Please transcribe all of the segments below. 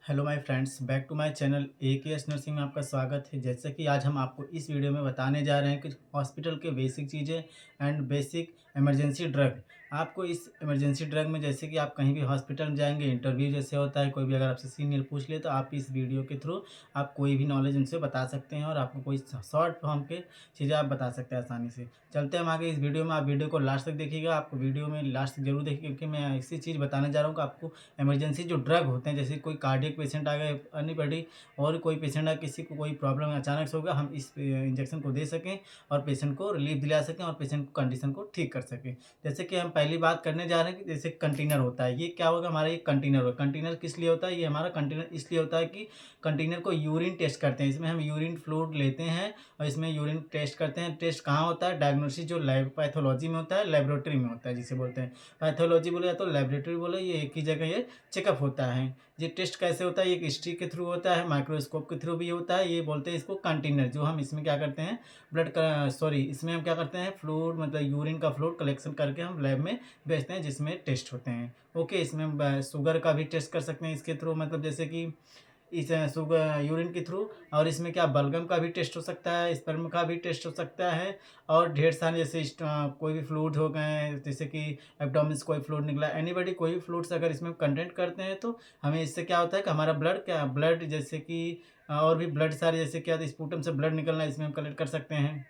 Hello my friends, back to my channel AKS nursing में आपका स्वागत है। जैसे कि आज हम आपको इस वीडियो में बताने जा रहे हैं कि हॉस्पिटल के बेसिक चीज़ें एंड बेसिक इमरजेंसी ड्रग। आपको इस इमरजेंसी ड्रग में जैसे कि आप कहीं भी हॉस्पिटल में जाएंगे, इंटरव्यू जैसे होता है, कोई भी अगर आपसे सीनियर पूछ ले तो आप इस वीडियो के थ्रू आप कोई भी नॉलेज उनसे बता सकते हैं और आपको कोई शॉर्ट फॉर्म के चीज़ें आप बता सकते हैं आसानी से। चलते हैं हम आगे इस वीडियो में। आप वीडियो को लास्ट तक देखिएगा। आपको वीडियो में लास्ट तक जरूर देखिए, क्योंकि मैं ऐसी चीज़ बताने जा रहा हूँ कि आपको इमरजेंसी जो ड्रग होते हैं, जैसे कोई कार्डियक पेशेंट आ गए, एनीबॉडी और कोई पेशेंट आ, किसी को कोई प्रॉब्लम अचानक से हो गया, हम इस इंजेक्शन को दे सकें और पेशेंट को रिलीफ दिला सकें और पेशेंट को कंडीशन को ठीक कर सकें। जैसे कि हम पहली बात करने जा रहे हैं कि जैसे कंटेनर होता है, ये क्या होगा, हमारा ये कंटेनर होगा। कंटेनर किस लिए होता है? ये हमारा कंटेनर इसलिए होता है कि कंटेनर को यूरिन टेस्ट करते हैं। इसमें हम यूरिन फ्लूइड लेते हैं और इसमें यूरिन टेस्ट करते हैं। टेस्ट कहाँ होता है? डायग्नोसिस जो लैब पैथोलॉजी में होता है, लेबोरेटरी में होता है, जिसे बोलते हैं पैथोलॉजी बोले या तो लेबोरेटरी बोले, ये एक ही जगह ये चेकअप होता है। ये टेस्ट कैसे होता है? एक स्टिक के थ्रू होता है, माइक्रोस्कोप के थ्रू भी होता है। ये बोलते हैं इसको कंटेनर। जो हम इसमें क्या करते हैं, ब्लड का सॉरी इसमें हम क्या करते हैं, फ्लूइड मतलब यूरिन का फ्लूइड कलेक्शन करके हम लैब में भेजते हैं, जिसमें टेस्ट होते हैं। ओके, इसमें हम शुगर का भी टेस्ट कर सकते हैं इसके थ्रू, मतलब जैसे कि इस शुगर यूरिन के थ्रू। और इसमें क्या बलगम का भी टेस्ट हो सकता है, स्पर्म का भी टेस्ट हो सकता है और ढेर सारे जैसे कोई भी फ्लूइड हो गए, जैसे कि एब्डोमेन से कोई फ्लूइड निकला, एनीबॉडी कोई भी फ्लूइड्स अगर इसमें कंटेंट करते हैं तो हमें इससे क्या होता है कि हमारा ब्लड जैसे कि और भी ब्लड सारे जैसे क्या स्पूटम से ब्लड निकलना, इसमें हम कलेक्ट कर सकते हैं।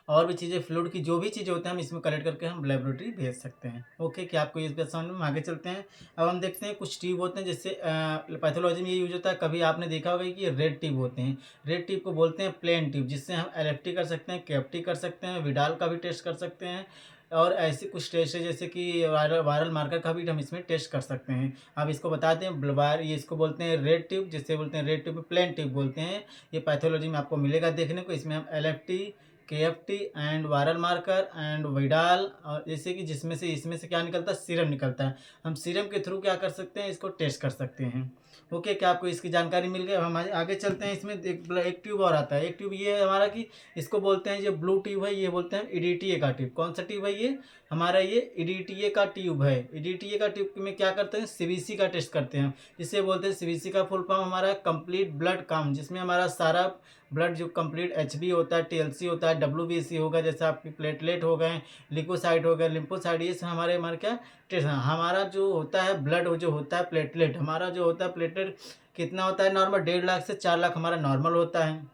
और भी चीज़ें फ्लूइड की जो भी चीज़ें होते हैं हम इसमें कलेक्ट करके हम लेबोरेटरी भेज सकते हैं। ओके, क्या आपको ये बात समझ में? आगे चलते हैं। अब हम देखते हैं कुछ ट्यूब होते हैं, जैसे पैथोलॉजी में ये यूज होता है। कभी आपने देखा होगा कि ये रेड ट्यूब होते हैं। रेड ट्यूब को बोलते हैं प्लेन ट्यूब, जिससे हम एलएफटी कर सकते हैं, केएफटी कर सकते हैं, विडाल का भी टेस्ट कर सकते हैं और ऐसे कुछ टेस्ट है जैसे कि वायरल मार्कर का भी हम इसमें टेस्ट कर सकते हैं। अब इसको बताते हैं वायर, ये इसको बोलते हैं रेड ट्यूब, जिससे बोलते हैं रेड ट्यूब, प्लेन ट्यूब बोलते हैं। ये पैथोलॉजी में आपको मिलेगा देखने को। इसमें हम LFT, KFT and viral marker and Widal, और जैसे कि जिसमें से इसमें से क्या निकलता है, सीरम निकलता है। हम सीरम के थ्रू क्या कर सकते हैं, इसको टेस्ट कर सकते हैं। ओके, क्या आपको इसकी जानकारी मिल गई? अब हम आगे चलते हैं। इसमें एक ट्यूब और आता है। एक ट्यूब ये है हमारा कि इसको बोलते हैं, जो ब्लू ट्यूब है ये बोलते हैं ईडीटीए का ट्यूब। कौन सा ट्यूब है ये? हमारा ये ईडीटीए का ट्यूब है। ईडीटीए का ट्यूब में क्या करते हैं, सीबीसी का टेस्ट करते हैं। इसे बोलते हैं सीबीसी का फुल फॉर्म हमारा कंप्लीट ब्लड काउंट, जिसमें हमारा सारा ब्लड जो कंप्लीट एचबी होता है, टीएलसी होता है, डब्ल्यूबीसी होगा, जैसे आपकी प्लेटलेट हो गए, लिकोसाइट हो गए, लिम्फोसाइट, ये सब हमारे क्या टेस्ट। हमारा जो होता है ब्लड जो होता है प्लेटलेट, हमारा जो होता है प्लेटलेट कितना होता है नॉर्मल, 1.5 लाख से 4 लाख हमारा नॉर्मल होता है।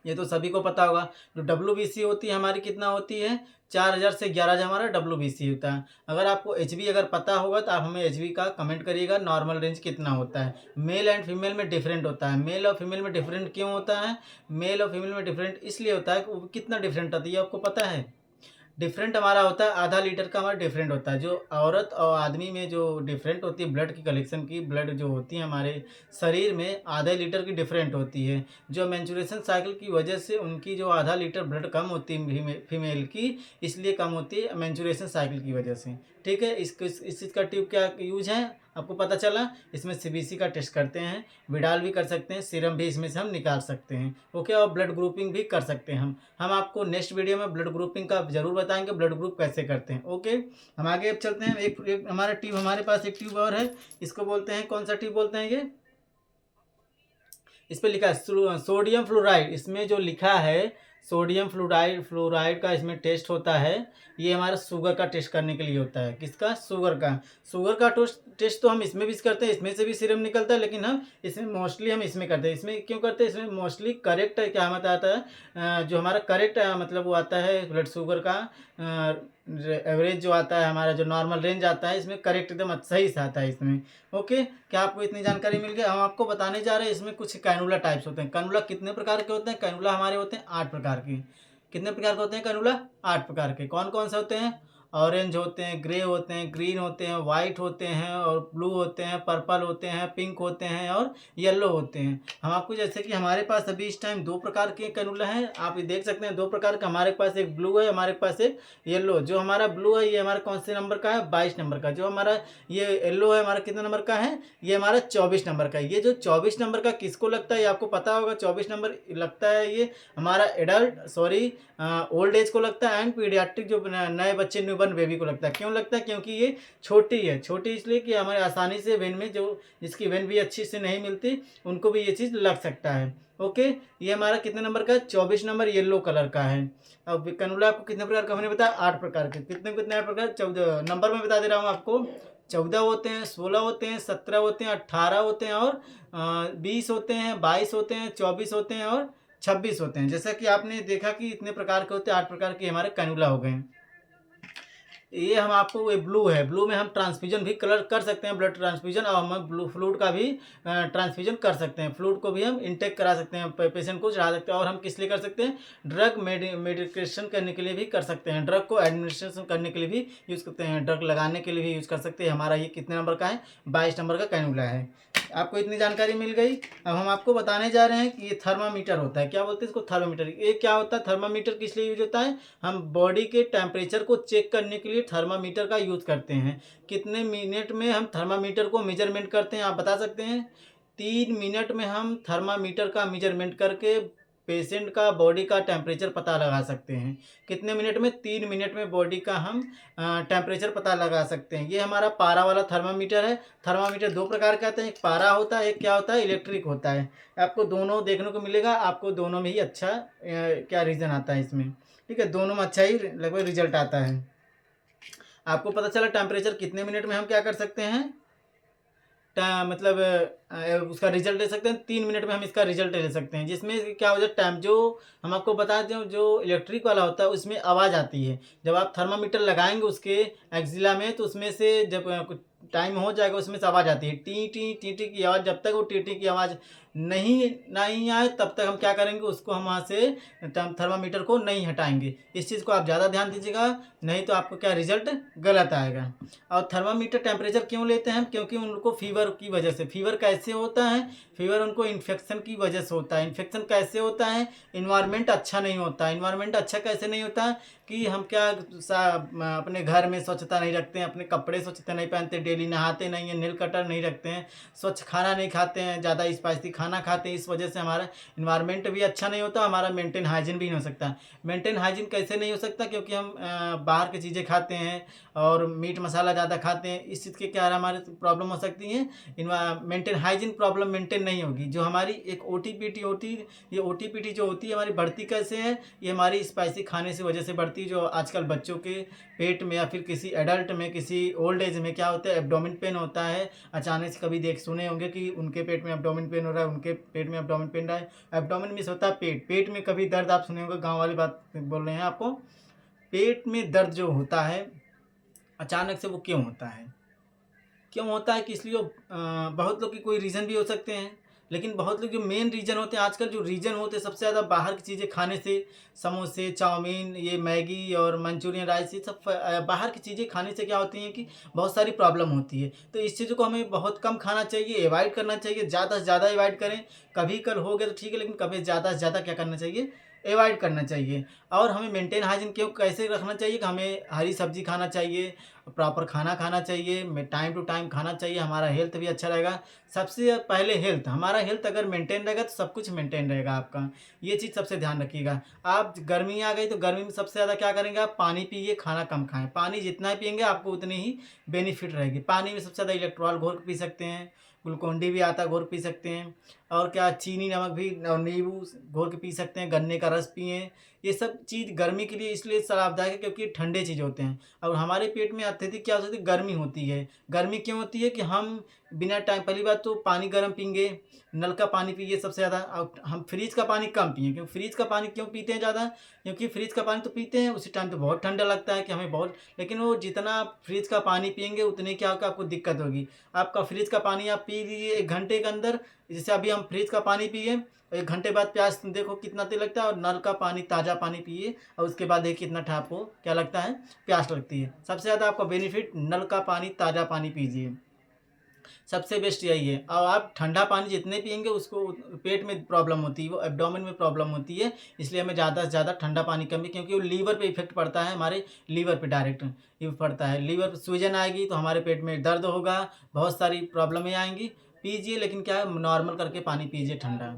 ये तो सभी को पता होगा। जो डब्ल्यूबीसी होती है हमारी कितना होती है, 4000 से 11000 हमारा डब्ल्यूबीसी होता है। अगर आपको एचबी अगर पता होगा तो आप हमें एचबी का कमेंट करिएगा, नॉर्मल रेंज कितना होता है। मेल एंड फीमेल में डिफरेंट होता है। मेल और फीमेल में डिफरेंट क्यों होता है? मेल और फीमेल में डिफरेंट इसलिए होता है कि वो कितना डिफरेंट होता है ये आपको पता है? डिफरेंट हमारा होता है आधा लीटर का, हमारा डिफरेंट होता है। जो औरत और आदमी में जो डिफरेंट होती है ब्लड की कलेक्शन की, ब्लड जो होती है हमारे शरीर में आधे लीटर की डिफरेंट होती है। जो मेंस्ट्रुएशन साइकिल की वजह से उनकी जो आधा लीटर ब्लड कम होती है फीमेल की, इसलिए कम होती है मेंस्ट्रुएशन साइकिल की वजह से। ठीक है, इस चीज़ का ट्यूब क्या यूज है आपको पता चला। इसमें सीबीसी का टेस्ट करते हैं, विडाल भी कर सकते हैं, सीरम भी इसमें से हम निकाल सकते हैं। ओके, और ब्लड ग्रुपिंग भी कर सकते हैं हम आपको नेक्स्ट वीडियो में ब्लड ग्रुपिंग का जरूर बताएंगे, ब्लड ग्रुप कैसे करते हैं। ओके, हम आगे अब चलते हैं। एक हमारा ट्यूब, हमारे पास एक ट्यूब और है, इसको बोलते हैं, कौन सा ट्यूब बोलते हैं ये? इस पर लिखा है सोडियम फ्लोराइड। इसमें जो लिखा है सोडियम फ्लोराइड, फ्लोराइड का इसमें टेस्ट होता है। ये हमारा शुगर का टेस्ट करने के लिए होता है। किसका? शुगर का। शुगर का टेस्ट तो हम इसमें भी करते हैं, इसमें से भी सीरम निकलता है, लेकिन हम इसमें मोस्टली हम इसमें करते हैं। इसमें क्यों करते हैं? इसमें मोस्टली करेक्ट है, क्या मतलब आता है, जो हमारा करेक्ट मतलब वो आता है ब्लड शुगर का एवरेज जो आता है, हमारा जो नॉर्मल रेंज आता है, इसमें करेक्ट एकदम सही से आता है इसमें। ओके, क्या आपको इतनी जानकारी मिल गई? हम आपको बताने जा रहे हैं इसमें कुछ कैनुला टाइप्स होते हैं। कैनुला कितने प्रकार के होते हैं? कैनुला हमारे होते हैं 8 प्रकार के। कितने प्रकार के होते हैं कैनुला? 8 प्रकार के। कौन कौन से होते हैं? ऑरेंज होते हैं, ग्रे होते हैं, ग्रीन होते हैं, वाइट होते हैं और ब्लू होते हैं, पर्पल होते हैं, पिंक होते हैं और येलो होते हैं। हम आपको जैसे कि हमारे पास अभी इस टाइम 2 प्रकार के कैनुला हैं, आप ये देख सकते हैं 2 प्रकार का। हमारे पास एक ब्लू है, हमारे पास एक येलो। जो हमारा ब्लू है ये हमारा कौन से नंबर का है? 22 नंबर का। जो हमारा ये येलो है हमारा कितना नंबर का है? ये हमारा 24 नंबर का है। ये जो 24 नंबर का किसको लगता है ये आपको पता होगा। 24 नंबर लगता है ये हमारा एडल्ट ओल्ड एज को लगता है एंड पीडियाट्रिक जो नए बच्चे न्यू वन बेबी को लगता है। क्यों लगता है? क्योंकि ये छोटी है। छोटी इसलिए कि हमारे आसानी से वेन में जो जिसकी वेन भी अच्छी से नहीं मिलती उनको भी ये चीज़ लग सकता है। ओके, ये हमारा कितने नंबर का है? 24 नंबर येलो कलर का है। अब कैनुला आपको कितने प्रकार का हमने बताया? 8 प्रकार के। कितने कितने 8 प्रकार? 14 नंबर में बता दे रहा हूँ आपको। 14 होते हैं, 16 होते हैं, 17 होते हैं, 18 होते हैं और 20 होते हैं, 22 होते हैं, 24 होते हैं और 26 होते हैं। जैसा कि आपने देखा कि इतने प्रकार के होते हैं, 8 प्रकार के हमारे कैनुला हो गए। ये हम आपको ये ब्लू है, ब्लू में हम ट्रांसफ्यूजन भी कलर कर सकते हैं, ब्लड ट्रांसफ्यूजन, और हम ब्लू फ्लूइड का भी ट्रांसफ्यूजन कर सकते हैं। फ्लूइड को भी हम इनटेक करा सकते हैं, पेशेंट को चढ़ा सकते हैं। और हम किस लिए कर सकते हैं? ड्रग मेडिकेशन करने के लिए भी कर सकते हैं, ड्रग को एडमिनिस्ट्रेशन करने के लिए भी यूज़ करते हैं, ड्रग लगाने के लिए भी यूज़ कर सकते हैं। हमारा ये कितने नंबर का है? 22 नंबर का कैनुला है। आपको इतनी जानकारी मिल गई। अब हम आपको बताने जा रहे हैं कि ये थर्मामीटर होता है। क्या बोलते हैं इसको? थर्मामीटर। ये क्या होता है? थर्मामीटर किस लिए यूज होता है? हम बॉडी के टेम्परेचर को चेक करने के लिए थर्मामीटर का यूज़ करते हैं। कितने मिनट में हम थर्मामीटर को मेजरमेंट करते हैं, आप बता सकते हैं? 3 मिनट में हम थर्मामीटर का मेजरमेंट करके पेशेंट का बॉडी का टेम्परेचर पता लगा सकते हैं। कितने मिनट में? 3 मिनट में बॉडी का हम टेम्परेचर पता लगा सकते हैं। ये हमारा पारा वाला थर्मामीटर है। थर्मामीटर 2 प्रकार के आते हैं, एक पारा होता है, एक क्या होता है? इलेक्ट्रिक होता है। आपको दोनों देखने को मिलेगा, आपको दोनों में ही अच्छा क्या रीज़न आता है इसमें, ठीक है? दोनों में अच्छा ही लगभग रिजल्ट आता है। आपको पता चला टेम्परेचर कितने मिनट में हम क्या कर सकते हैं? मतलब उसका रिजल्ट ले सकते हैं। 3 मिनट में हम इसका रिजल्ट ले सकते हैं, जिसमें क्या हो जाए टाइम जो हम आपको बता दें, जो इलेक्ट्रिक वाला होता है उसमें आवाज़ आती है। जब आप थर्मामीटर लगाएंगे उसके एक्जिला में, तो उसमें से जब कुछ टाइम हो जाएगा उसमें से आवाज़ आती है, टी टी टी टी की आवाज़। जब तक वो टी टी की आवाज़ नहीं आए तब तक हम क्या करेंगे? उसको हम वहाँ से थर्मामीटर को नहीं हटाएंगे। इस चीज़ को आप ज़्यादा ध्यान दीजिएगा, नहीं तो आपको क्या रिजल्ट गलत आएगा। और थर्मामीटर टेम्परेचर क्यों लेते हैं हम? क्योंकि उनको फीवर की वजह से। फीवर कैसे होता है? फीवर उनको इन्फेक्शन की वजह से होता है। इन्फेक्शन कैसे होता है? इन्वायरमेंट अच्छा नहीं होता है। इन्वायरमेंट अच्छा कैसे नहीं होता है? कि हम क्या अपने घर में स्वच्छता नहीं रखते हैं, अपने कपड़े स्वच्छता नहीं पहनते, डेली नहाते नहीं हैं, नेल कटर नहीं रखते हैं, स्वच्छ खाना नहीं खाते हैं, ज़्यादा स्पाइसी खाना खाते हैं। इस वजह से हमारा इन्वायरमेंट भी अच्छा नहीं होता, हमारा मेंटेन हाइजीन भी नहीं हो सकता। मेंटेन हाइजीन कैसे नहीं हो सकता? क्योंकि हम बाहर की चीज़ें खाते हैं और मीट मसाला ज़्यादा खाते हैं। इस चीज़ के क्या हमारे प्रॉब्लम हो सकती हैं? मेंटेन हाइजीन प्रॉब्लम मेंटेन नहीं होगी। जो हमारी एक ओटीपीटी होती है, ये ओटीपीटी जो होती है हमारी बढ़ती कैसे है? ये हमारी स्पाइसी खाने से वजह से बढ़ती है। जो आजकल बच्चों के पेट में या फिर किसी एडल्ट में, किसी ओल्ड एज में क्या होता है? एब्डोमेन पेन होता है। अचानक से कभी सुने होंगे कि उनके पेट में एब्डोमेन पेन हो रहा है, उनके पेट में एब्डोमेन पेन रहा है। एब्डोमेन मीन्स होता है पेट। पेट में कभी दर्द आप सुने होंगे, गाँव वाली बात बोल रहे हैं आपको। पेट में दर्द जो होता है अचानक से, वो क्यों होता है? क्यों होता है कि इसलिए बहुत लोग की कोई रीज़न भी हो सकते हैं, लेकिन बहुत लोग जो मेन रीज़न होते हैं, आजकल जो रीज़न होते हैं सबसे ज़्यादा बाहर की चीज़ें खाने से, समोसे, चाउमीन, ये मैगी और मंचूरियन राइस, ये सब बाहर की चीज़ें खाने से क्या होती हैं कि बहुत सारी प्रॉब्लम होती है। तो इस चीज़ों को हमें बहुत कम खाना चाहिए, अवॉइड करना चाहिए, ज़्यादा से ज़्यादा अवॉइड करें। कभी कल हो गया तो ठीक है, लेकिन कभी ज़्यादा से ज़्यादा क्या करना चाहिए? अवॉइड करना चाहिए। और हमें मेंटेन हाइजीन क्यों कैसे रखना चाहिए? कि हमें हरी सब्ज़ी खाना चाहिए, प्रॉपर खाना खाना चाहिए, में टाइम टू टाइम खाना चाहिए, हमारा हेल्थ भी अच्छा रहेगा। सबसे पहले हेल्थ, हमारा हेल्थ अगर मेंटेन रहेगा तो सब कुछ मेंटेन रहेगा आपका। ये चीज़ सबसे ध्यान रखिएगा। आप गर्मी आ गई तो गर्मी में सबसे ज़्यादा क्या करेंगे? आप पानी पिए, खाना कम खाएँ। पानी जितना पिएँगे आपको उतनी ही बेनिफिट रहेगी। पानी में सबसे ज़्यादा इलेक्ट्रॉल घोल के पी सकते हैं, ग्लूकोन-डी भी आता है, घोल के पी सकते हैं। और क्या, चीनी नमक भी और नींबू घोल के पी सकते हैं, गन्ने का रस पिएँ। ये सब चीज़ गर्मी के लिए इसलिए लाभदायक है क्योंकि ठंडे चीज़ होते हैं। और हमारे पेट में अत्यधिक क्या हो सकती है? गर्मी होती है। गर्मी क्यों होती है? कि हम बिना टाइम, पहली बात तो पानी गर्म पिएँगे, नल का पानी पिए सबसे ज़्यादा। और हम फ्रिज का पानी कम पिएँ। क्योंकि फ्रिज का पानी क्यों पीते हैं ज़्यादा? क्योंकि फ्रिज का पानी तो पीते हैं, उसी टाइम पे बहुत ठंडा लगता है कि हमें बहुत, लेकिन वो जितना आप फ्रिज का पानी पिएँगे उतनी क्या होगा? आपको दिक्कत होगी। आपका फ्रिज का पानी आप पी लीजिए 1 घंटे के अंदर, जैसे अभी हम फ्रिज का पानी पिए, 1 घंटे बाद प्यास देखो कितना तेज लगता है। और नल का पानी, ताज़ा पानी पिए और उसके बाद देखिए कितना आपको क्या लगता है? प्यास लगती है। सबसे ज़्यादा आपको बेनिफिट नल का पानी, ताज़ा पानी पीजिए, सबसे बेस्ट यही है। और आप ठंडा पानी जितने पिएँगे उसको पेट में प्रॉब्लम होती है, वो एब्डोमेन में प्रॉब्लम होती है। इसलिए हमें ज़्यादा से ज़्यादा ठंडा पानी कम पिए, क्योंकि वो लीवर पे इफ़ेक्ट पड़ता है, हमारे लीवर पे डायरेक्ट ये पड़ता है। लीवर पे सूजन आएगी तो हमारे पेट में दर्द होगा, बहुत सारी प्रॉब्लमें आएँगी। पीजिए, लेकिन क्या है, नॉर्मल करके पानी पीजिए ठंडा,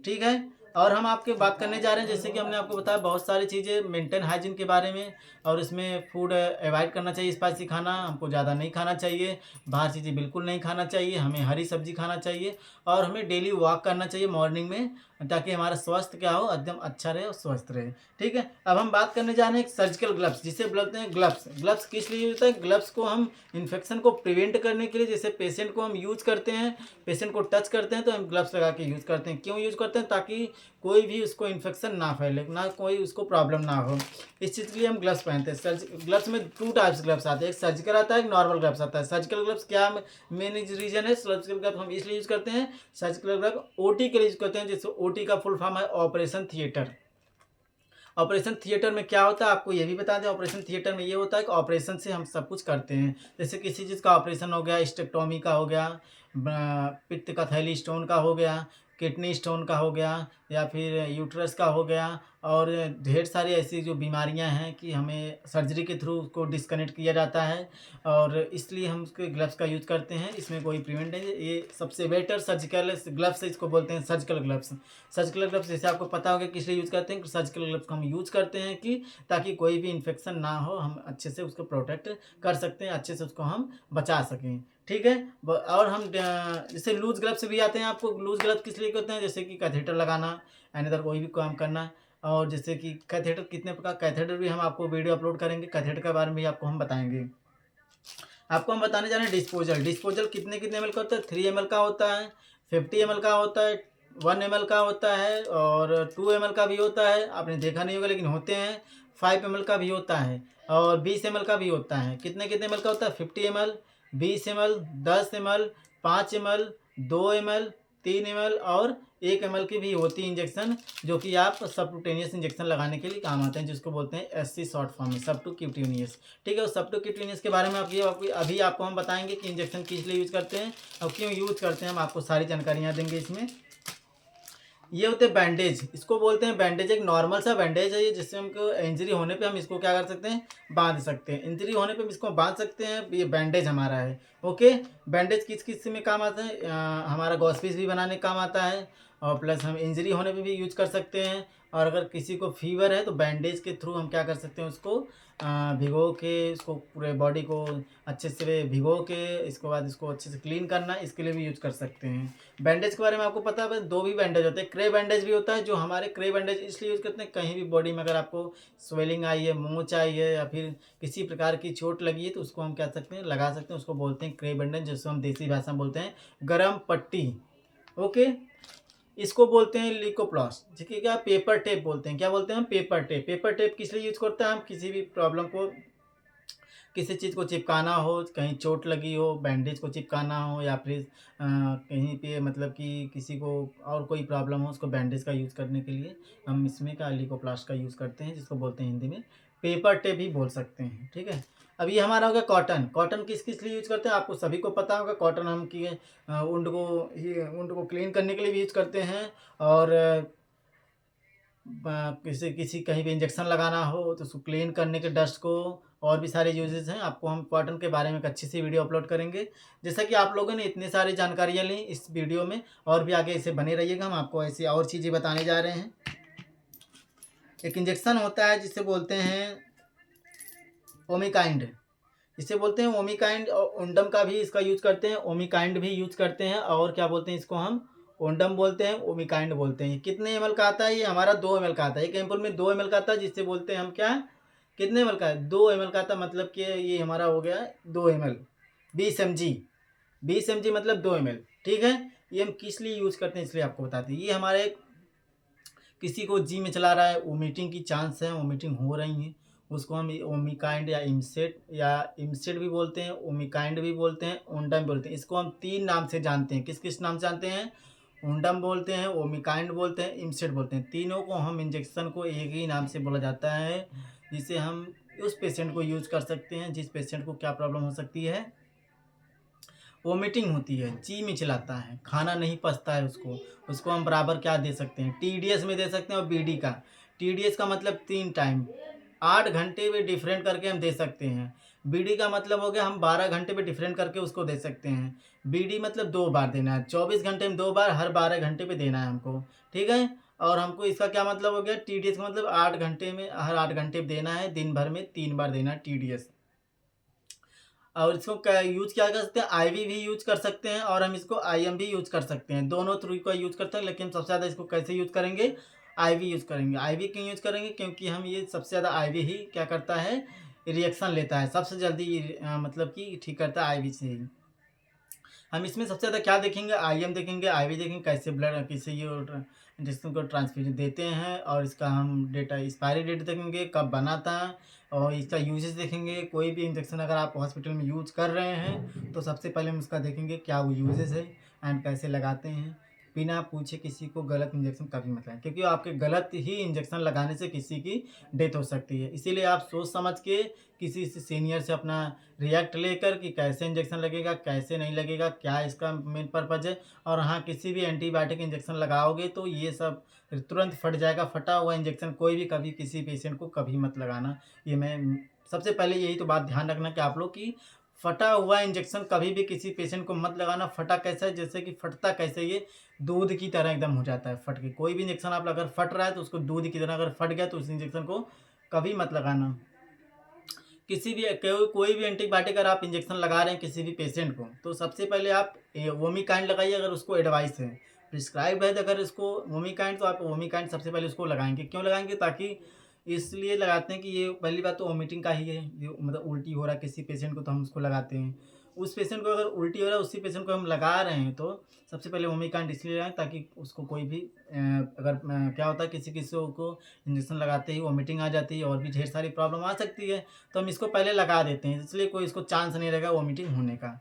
ठीक है? और हम आपके बात करने जा रहे हैं, जैसे कि हमने आपको बताया बहुत सारी चीज़ें मेंटेन हाइजीन के बारे में, और इसमें फूड अवॉइड करना चाहिए। स्पाइसी खाना हमको ज़्यादा नहीं खाना चाहिए, बाहर चीज़ें बिल्कुल नहीं खाना चाहिए, हमें हरी सब्जी खाना चाहिए, और हमें डेली वॉक करना चाहिए मॉर्निंग में, ताकि हमारा स्वास्थ्य क्या हो, एकदम अच्छा रहे और स्वस्थ रहे। ठीक है, अब हम बात करने जा रहे हैं सर्जिकल ग्लव्स, जिसे बोलते हैं ग्लव्स। ग्लव्स किस लिए होता है? ग्लव्स को हम इन्फेक्शन को प्रिवेंट करने के लिए, जैसे पेशेंट को हम यूज़ करते हैं, पेशेंट को टच करते हैं तो हम ग्लव्स लगा के यूज़ करते हैं। क्यों यूज़ करते हैं? ताकि कोई भी उसको इन्फेक्शन ना फैले, ना कोई उसको प्रॉब्लम ना हो। इस चीज़ के लिए हम ग्लव्स पहनते हैं। ग्लव्स में 2 टाइप्स ग्लव्स आते हैं, एक सर्जिकल आता है, एक नॉर्मल ग्लव्स आता है। सर्जिकल ग्लव्स क्या मेन रीज़न है? सर्जिकल ग्लव्स हम इसलिए यूज़ करते हैं, सर्जिकल ग्लव ओटी के लिए यूज़ करते हैं। जैसे ओटी का फुल फॉर्म है ऑपरेशन थिएटर। ऑपरेशन थिएटर में क्या होता है, आपको ये भी बता दें, ऑपरेशन थिएटर में ये होता है कि ऑपरेशन से हम सब कुछ करते हैं। जैसे किसी चीज़ का ऑपरेशन हो गया, स्टेक्टोमी का हो गया, पित्त का थैली स्टोन का हो गया, किडनी स्टोन का हो गया, या फिर यूट्रस का हो गया, और ढेर सारी ऐसी जो बीमारियां हैं कि हमें सर्जरी के थ्रू उसको डिस्कनेक्ट किया जाता है, और इसलिए हम उसके ग्लव्स का यूज़ करते हैं। इसमें कोई प्रिवेंट नहीं है, ये सबसे बेटर सर्जिकल ग्लव्स है, इसको बोलते हैं सर्जिकल ग्लव्स। सर्जिकल ग्लव्स जैसे आपको पता होगा किस लिए यूज़ करते हैं, सर्जिकल ग्लव्स को हम यूज़ करते हैं कि ताकि कोई भी इन्फेक्शन ना हो, हम अच्छे से उसको प्रोटेक्ट कर सकते हैं, अच्छे से उसको हम बचा सकें। ठीक है, और हम जैसे लूज ग्लव्स भी आते हैं। आपको लूज ग्लव्स किस लिए करते हैं? जैसे कि कैथेटर लगाना, अनदर कोई भी काम करना, और जैसे कि कैथेटर कितने प्रकार, कैथेटर भी हम आपको वीडियो अपलोड करेंगे, कैथेटर के बारे में भी आपको हम बताएंगे। आपको हम बताने जा रहे हैं डिस्पोजल। डिस्पोजल कितने कितने एम का होता है? 3 ml का होता है, 50 ml का होता है, 1 ml का होता है, और 2 ml का भी होता है। आपने देखा नहीं होगा लेकिन होते हैं। 5 ml का भी होता है, और 20 ml का भी होता है। कितने कितने ml का होता है? 50 ml, 20 ml, 10 ml, 5 ml, 2 ml, 3 ml और 1 ml की भी होती है इंजेक्शन, जो कि आप सबक्यूटेनियस इंजेक्शन लगाने के लिए काम आते हैं, जिसको बोलते हैं एससी शॉर्ट फॉर्म में, सबक्यूटेनियस। ठीक है, उस सबक्यूटेनियस के बारे में अभी आपको हम बताएंगे कि इंजेक्शन किस लिए यूज़ करते हैं और क्यों यूज़ करते हैं। हम आपको सारी जानकारियाँ देंगे इसमें। ये होते हैं बैंडेज, इसको बोलते हैं बैंडेज। एक नॉर्मल सा बैंडेज है ये, जिससे हमको इंजरी होने पे हम इसको क्या कर सकते हैं? बांध सकते हैं। इंजरी होने पे हम इसको बांध सकते हैं, ये बैंडेज हमारा है। ओके, बैंडेज किस किस में काम आता है? हमारा गॉसपीस भी बनाने काम आता है, और प्लस हम इंजरी होने पे भी यूज कर सकते हैं। और अगर किसी को फीवर है तो बैंडेज के थ्रू हम क्या कर सकते हैं? उसको भिगो के, इसको पूरे बॉडी को अच्छे से भिगो के, इसके बाद इसको अच्छे से क्लीन करना, इसके लिए भी यूज कर सकते हैं। बैंडेज के बारे में आपको पता है, 2 भी बैंडेज होते हैं। क्रे बैंडेज भी होता है, जो हमारे क्रे बैंडेज इसलिए यूज़ करते हैं, कहीं भी बॉडी में अगर आपको स्वेलिंग आई है, मोच आई है, या फिर किसी प्रकार की चोट लगी है, तो उसको हम क्या सकते हैं? लगा सकते हैं। उसको बोलते हैं क्रे बैंडेज, जिसको हम देसी भाषा में बोलते हैं गरम पट्टी। ओके, इसको बोलते हैं लिकोप्लास्ट, ठीक है, क्या पेपर टेप बोलते हैं। क्या बोलते हैं हम? Paper tape. पेपर टेप किस लिए यूज़ करते हैं? हम किसी भी प्रॉब्लम को, किसी चीज़ को चिपकाना हो, कहीं चोट लगी हो, बैंडेज को चिपकाना हो, या फिर कहीं पे मतलब कि किसी को और कोई प्रॉब्लम हो, उसको बैंडेज का यूज़ करने के लिए हम इसमें का लिकोप्लास्ट का यूज़ करते हैं, जिसको बोलते हैं हिंदी में पेपर टेप ही बोल सकते हैं। ठीक है, अब ये हमारा हो गया कॉटन। कॉटन किस किस लिए यूज़ करते हैं? आपको सभी को पता होगा। कॉटन हम की वुंड को क्लीन करने के लिए भी यूज़ करते हैं, और किसी किसी कहीं भी इंजेक्शन लगाना हो तो उसको क्लीन करने के डस्ट को, और भी सारे यूजेस हैं। आपको हम कॉटन के बारे में एक अच्छी सी वीडियो अपलोड करेंगे। जैसा कि आप लोगों ने इतनी सारी जानकारियाँ ली इस वीडियो में, और भी आगे इसे बने रहिएगा, हम आपको ऐसी और चीज़ें बताने जा रहे हैं। एक इंजेक्शन होता है जिसे बोलते हैं ओमिकाइंड, इसे बोलते हैं ओमिकाइंड, और ओंडम का भी इसका यूज़ करते हैं, ओमिकाइंड भी यूज़ करते हैं, और क्या बोलते हैं इसको? हम ओंडम बोलते हैं, ओमिकाइंड बोलते हैं। कितने एमएल का आता है? ये हमारा 2 ml का आता है। एक एम्पुल में 2 ml का आता है, जिससे बोलते हैं हम क्या? कितने ml का है? 2 ml का आता है, मतलब कि ये हमारा हो गया 2 ml, 20 mg, 20 mg मतलब 2 ml। ठीक है, ये हम किस लिए यूज़ करते हैं इसलिए आपको बताते हैं। ये हमारे किसी को जी में चला रहा है, वोमिटिंग की चांस है, वोमिटिंग हो रही है, उसको हम ओमिकाइंड या इमसेट भी बोलते हैं, ओमिकाइंड भी बोलते हैं, ओंडम भी बोलते हैं। इसको हम 3 नाम से जानते हैं। किस किस नाम से जानते हैं? ओंडम बोलते हैं, ओमिकाइंड बोलते हैं, इमसेट बोलते हैं। तीनों को हम इंजेक्शन को एक ही नाम से बोला जाता है, जिसे हम उस पेशेंट को यूज़ कर सकते हैं जिस पेशेंट को क्या प्रॉब्लम हो सकती है? वोमिटिंग होती है, जी मिचलाता है, खाना नहीं पचता है उसको। उसको हम बराबर क्या दे सकते हैं? टीडीएस में दे सकते हैं, और बीडी का। टीडीएस का मतलब 3 टाइम, 8 घंटे में डिफरेंट करके हम दे सकते हैं। बीडी का मतलब हो गया हम 12 घंटे पे डिफरेंट करके उसको दे सकते हैं। बीडी मतलब 2 बार देना है, 24 घंटे में 2 बार, हर 12 घंटे पे देना है हमको। ठीक है, और हमको इसका क्या मतलब हो गया, TDS का मतलब 8 घंटे में, हर 8 घंटे देना है, दिन भर में 3 बार देना है TDS। और इसको क्या यूज़ क्या कर सकते हैं, IV भी यूज़ कर सकते हैं और हम इसको IM भी यूज़ कर सकते हैं, दोनों थ्रू का यूज़ करते हैं। लेकिन सबसे ज़्यादा इसको कैसे यूज़ करेंगे, IV यूज़ करेंगे। IV क्यों यूज़ करेंगे, क्योंकि हम ये सबसे ज़्यादा IV ही क्या करता है, रिएक्शन लेता है, सबसे जल्दी मतलब कि ठीक करता है IV से ही। हम इसमें सबसे ज़्यादा क्या देखेंगे, IM देखेंगे, IV देखेंगे, कैसे ब्लड किसे ये इंजेक्शन को ट्रांसफ्यूजन देते हैं, और इसका हम डेटा एक्सपायरी डेट देखेंगे, कब बना था, और इसका यूजेस देखेंगे। कोई भी इंजेक्शन अगर आप हॉस्पिटल में यूज़ कर रहे हैं तो सबसे पहले हम उसका देखेंगे क्या वो यूजेस है एंड कैसे लगाते हैं। बिना पूछे किसी को गलत इंजेक्शन कभी मत लगाएं, क्योंकि आपके गलत ही इंजेक्शन लगाने से किसी की डेथ हो सकती है। इसीलिए आप सोच समझ के किसी से सीनियर से अपना रिएक्ट लेकर कि कैसे इंजेक्शन लगेगा, कैसे नहीं लगेगा, क्या इसका मेन पर्पज़ है। और हाँ, किसी भी एंटीबायोटिक इंजेक्शन लगाओगे तो ये सब तुरंत फट जाएगा। फटा हुआ इंजेक्शन कोई भी कभी किसी पेशेंट को कभी मत लगाना। ये मैं सबसे पहले यही तो बात ध्यान रखना कि आप लोग की फटा हुआ इंजेक्शन कभी भी किसी पेशेंट को मत लगाना। फटा कैसा है, जैसे कि फटता कैसे, ये दूध की तरह एकदम हो जाता है फट के। कोई भी इंजेक्शन आप अगर फट रहा है तो उसको दूध की तरह अगर फट गया तो उस इंजेक्शन को कभी मत लगाना। किसी भी कोई भी एंटीबायोटिक अगर आप इंजेक्शन लगा रहे हैं किसी भी पेशेंट को, तो सबसे पहले आप वोमिकाइंड लगाइए अगर उसको एडवाइस है। प्रिस्क्राइब है तो अगर इसको वोमिकाइंड, तो आप वोमिकाइंड सबसे पहले उसको लगाएंगे। क्यों लगाएंगे, ताकि इसलिए लगाते हैं कि ये पहली बात तो वोमिटिंग का ही है, ये मतलब उल्टी हो रहा है किसी पेशेंट को तो हम उसको लगाते हैं। उस पेशेंट को अगर उल्टी हो रहा है उसी पेशेंट को हम लगा रहे हैं, तो सबसे पहले वोमिकाइंड इसलिए लगाएं ताकि उसको कोई भी अगर क्या होता है किसी किसी को इंजेक्शन लगाते ही वोमिटिंग आ जाती है और भी ढेर सारी प्रॉब्लम आ सकती है, तो हम इसको पहले लगा देते हैं, इसलिए कोई इसको चांस नहीं रहेगा वोमिटिंग होने का।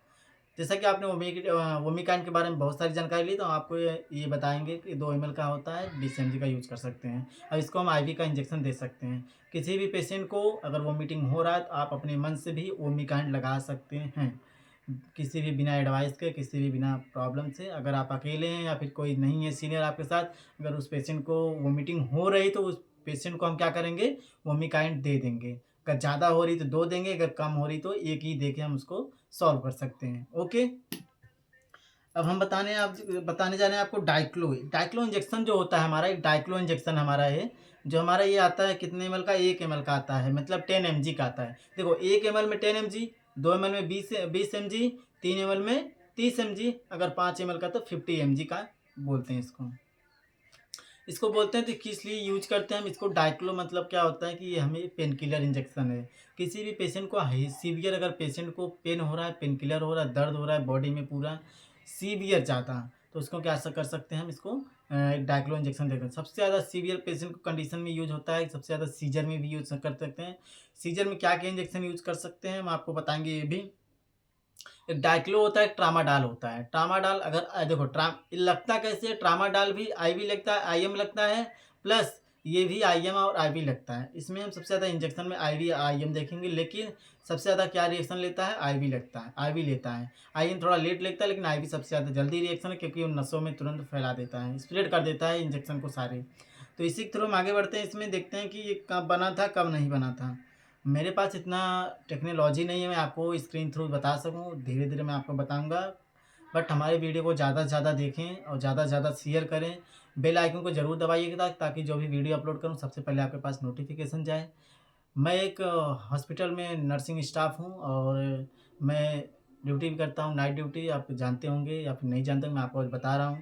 जैसा कि आपने वोमिकाइंड के बारे में बहुत सारी जानकारी ली, तो हम आपको ये बताएंगे कि 2 ml का होता है, 20 mg का यूज़ कर सकते हैं और इसको हम IV का इंजेक्शन दे सकते हैं। किसी भी पेशेंट को अगर वोमिटिंग हो रहा है तो आप अपने मन से भी वोमिकाइंड लगा सकते हैं, किसी भी बिना एडवाइस के, किसी भी बिना प्रॉब्लम से। अगर आप अकेले हैं या फिर कोई नहीं है सीनियर आपके साथ, अगर उस पेशेंट को वोमिटिंग हो रही तो उस पेशेंट को हम क्या करेंगे, वोमिकाइंड दे देंगे। अगर ज़्यादा हो रही तो 2 देंगे, अगर कम हो रही तो 1 ही दे के हम उसको सॉल्व कर सकते हैं। ओके, अब हम बताने जा रहे हैं आपको डाइक्लो। डाइक्लो इंजेक्शन जो होता है हमारा, एक डाइक्लो इंजेक्शन हमारा है जो हमारा ये आता है कितने ml का, 1 ml का आता है, मतलब 10 mg का आता है। देखो 1 ml में 10 mg, 2 ml में 20 mg, 3 ml में 30 mg, अगर 5 ml का तो 50 mg का बोलते हैं इसको। इसको बोलते हैं तो किस लिए यूज करते हैं हम इसको, डाइक्लो मतलब क्या होता है कि ये हमें पेन किलर इंजेक्शन है। किसी भी पेशेंट को सीवियर अगर पेशेंट को पेन हो रहा है, पेन किलर हो रहा है, दर्द हो रहा है बॉडी में पूरा सीवियर ज़्यादा, तो उसको क्या कर सकते हैं हम इसको एक डाइक्लो इंजेक्शन देकर। सबसे ज़्यादा सीवियर पेशेंट को कंडीशन में यूज होता है, सबसे ज़्यादा सीजर में भी यूज कर सकते हैं। सीजर में क्या क्या इंजेक्शन यूज कर सकते हैं हम आपको बताएंगे ये भी। एक डाइक्लो होता है, एक ट्रामाडाल होता है। ट्रामाडाल अगर देखो लगता कैसे है, ट्रामाडाल भी IV लगता है, IM लगता है, प्लस ये भी IM और IV लगता है। इसमें हम सबसे ज़्यादा इंजेक्शन में IV IM देखेंगे, लेकिन सबसे ज़्यादा क्या रिएक्शन लेता है, IV लगता है, IV लेता है। IM थोड़ा लेट लगता है, लेकिन IV सबसे ज़्यादा जल्दी रिएक्शन है, क्योंकि वो नसों में तुरंत फैला देता है, स्प्रेड कर देता है इंजेक्शन को सारे। तो इसी के थ्रू हम आगे बढ़ते हैं, इसमें देखते हैं कि ये कब बना था कब नहीं बना था। मेरे पास इतना टेक्नोलॉजी नहीं है मैं आपको स्क्रीन थ्रू बता सकूं, धीरे धीरे मैं आपको बताऊंगा। बट हमारे वीडियो को ज़्यादा से ज़्यादा देखें और ज़्यादा से ज़्यादा शेयर करें। बेल आइकन को ज़रूर दबाइएगा ताकि जो भी वीडियो अपलोड करूं सबसे पहले आपके पास नोटिफिकेशन जाए। मैं एक हॉस्पिटल में नर्सिंग स्टाफ हूं और मैं ड्यूटी भी करता हूं, नाइट ड्यूटी। आप जानते होंगे या फिर नहीं जानते, मैं आपको आज बता रहा हूं।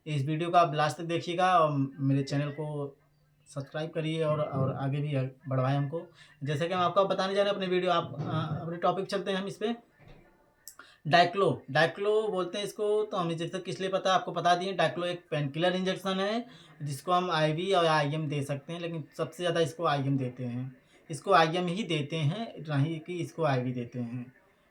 इस वीडियो को आप लास्ट तक देखिएगा और मेरे चैनल को सब्सक्राइब करिए और आगे भी बढ़वाएँ हमको। जैसे कि हम आपको बताने जा रहे हैं अपने वीडियो, आप अपने टॉपिक चलते हैं हम इस पे। डाइक्लो, डाइक्लो बोलते हैं इसको, तो हमें जैसे किस लिए पता है आपको बता दिए। डाइक्लो एक पेन किलर इंजेक्शन है जिसको हम IV और IM दे सकते हैं, लेकिन सबसे ज़्यादा इसको IM देते हैं। इसको IM ही देते हैं, इतना ही कि इसको IV देते हैं।